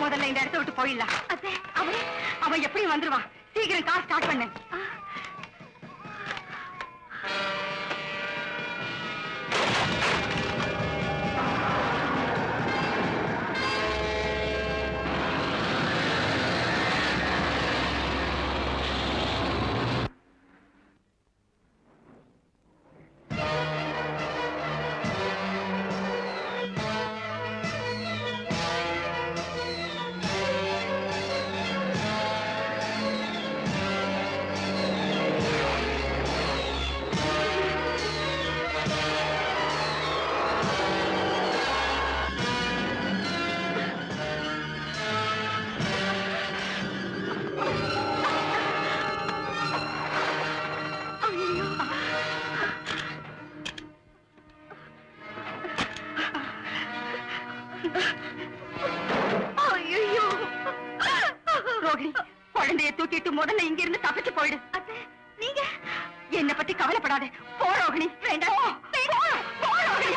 முதல்ல இந்த இடத்த விட்டு போயிடலாம். அவன் எப்படி வந்துருவான்? சீக்கிரம் கார் ஸ்டார்ட் பண்ணு. ஐயோ ரோகிணி, குழந்தைய தூக்கிட்டு முதல்ல இங்க இருந்து தப்பிச்சு போயிடு. நீங்க என்ன பத்தி கவலைப்படாத. போ ரோகிணி. வேண்டாம், போ ரோகிணி.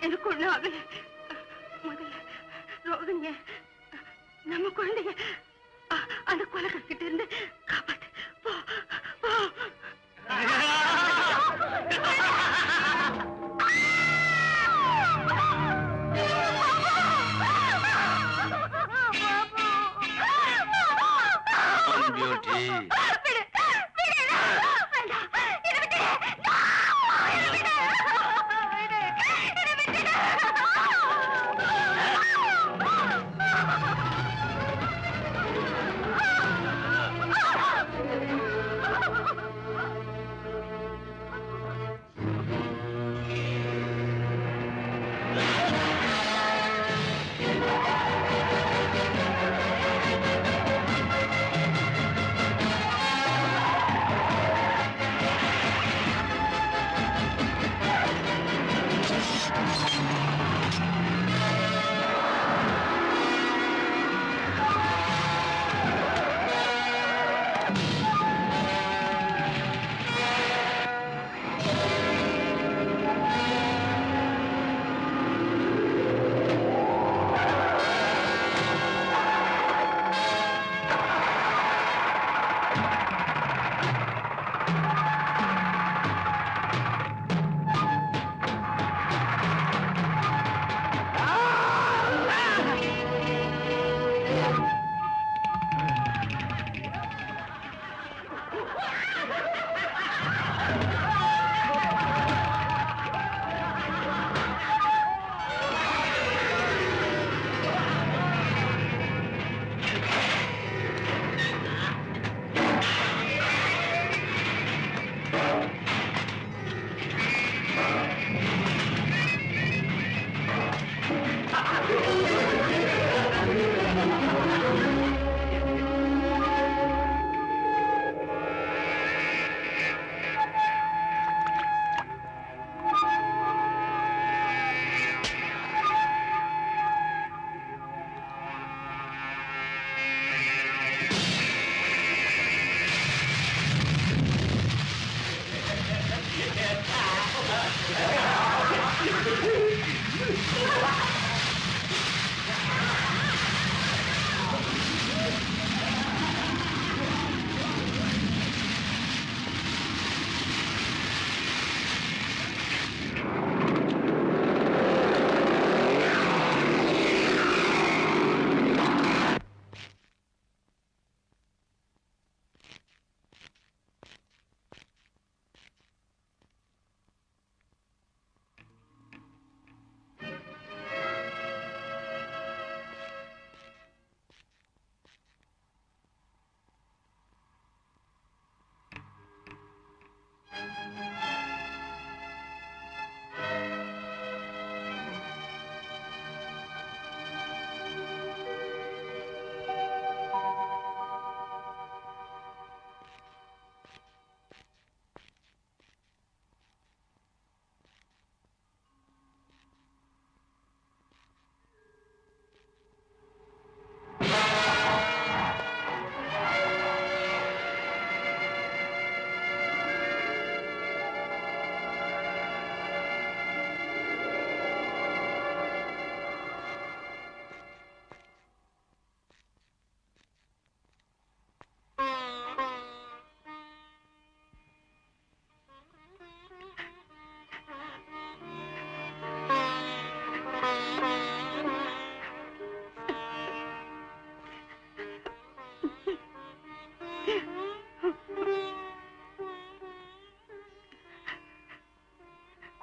எனக்கு ஒண்ணும் ஆகல. முதல்ல ரோகிணிய, நம்ம குழந்தைய அந்த கொலைகிட்ட இருந்து காப்பாத்து. போ போ. பியூட்டி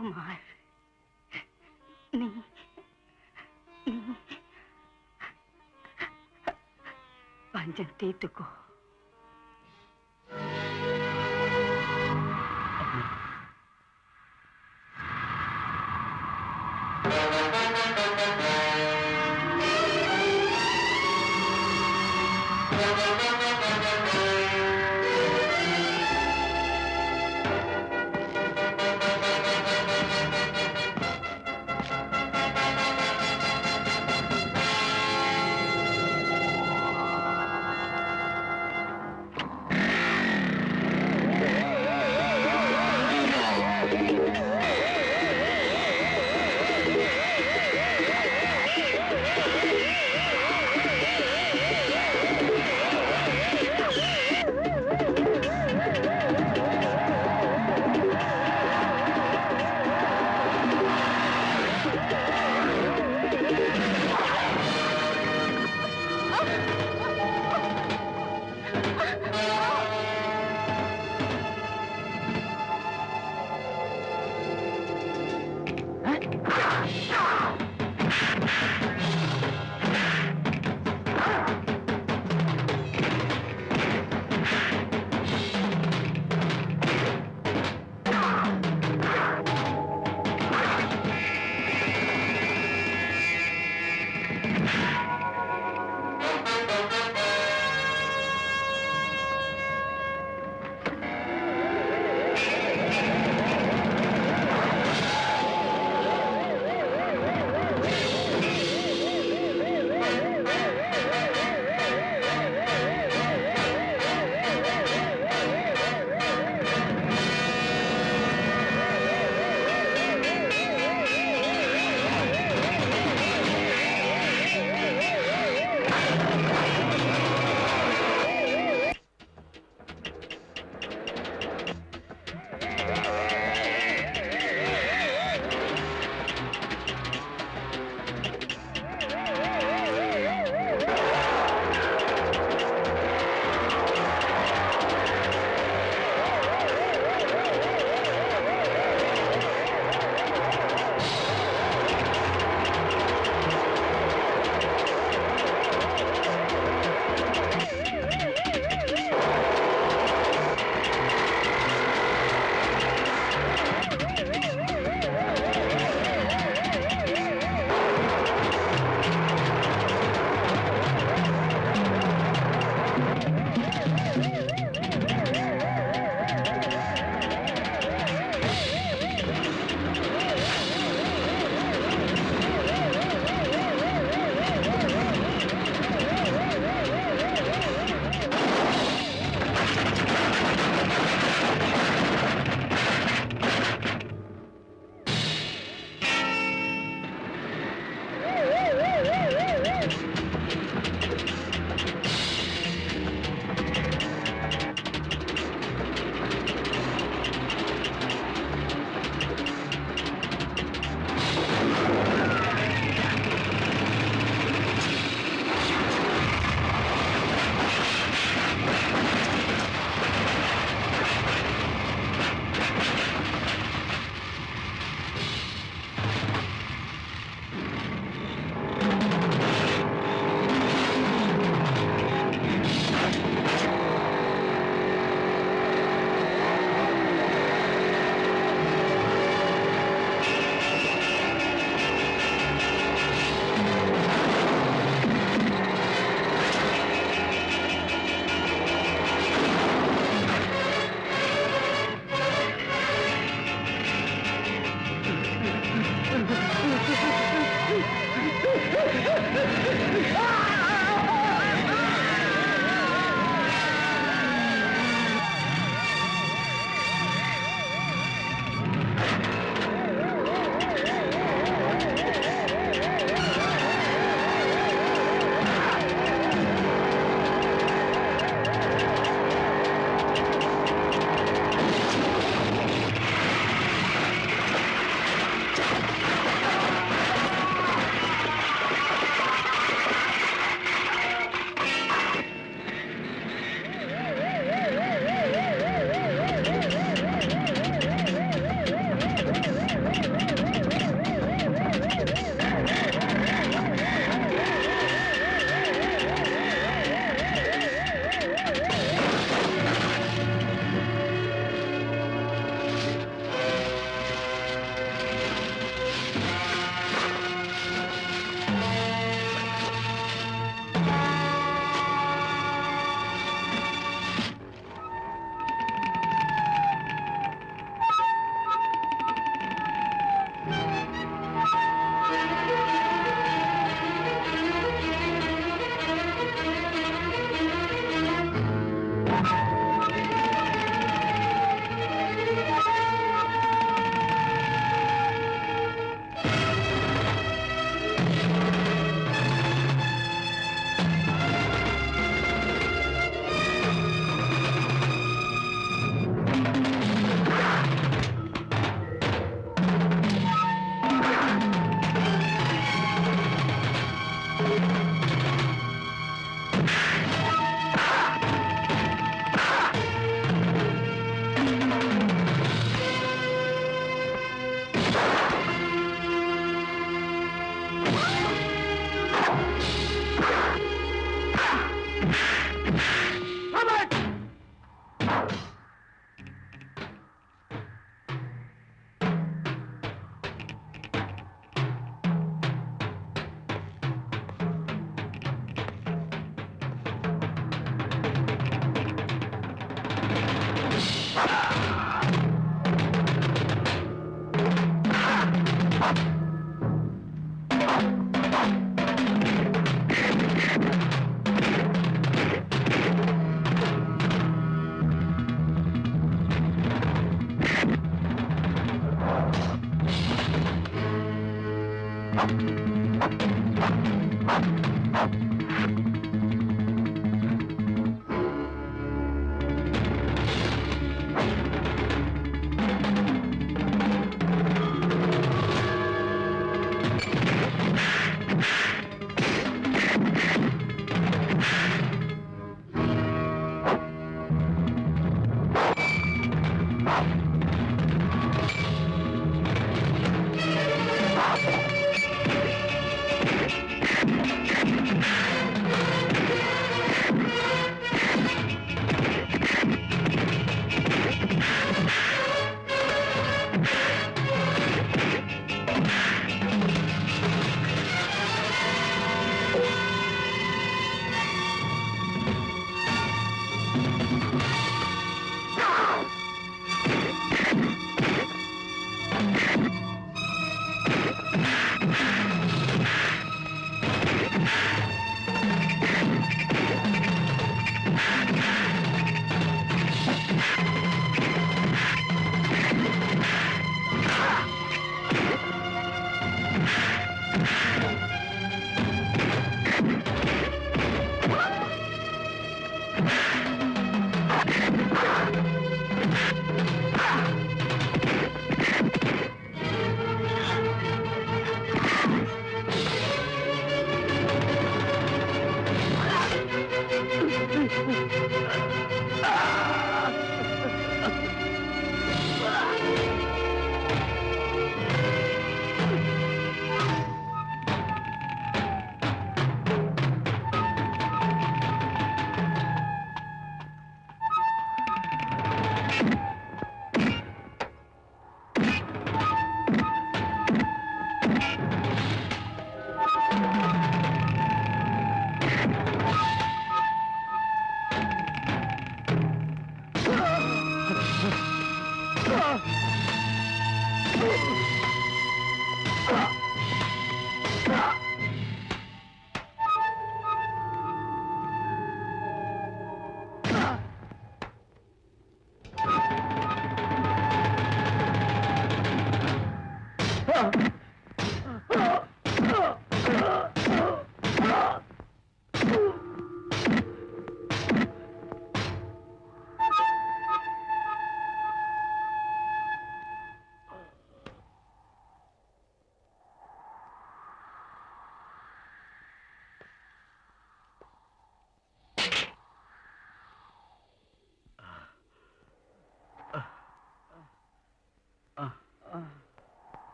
குமார் நீ நீ பஞ்சம் தீர்த்துக்கோ.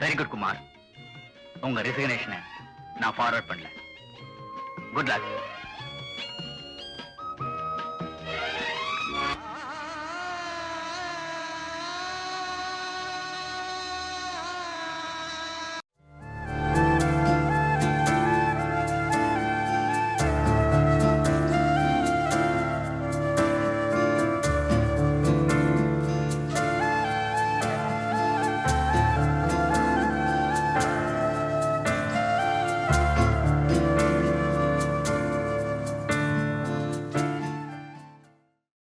Very good Kumar. உங்க ரெசிக்னேஷனை நான் ஃபார்வர்ட் பண்ணல. Good luck.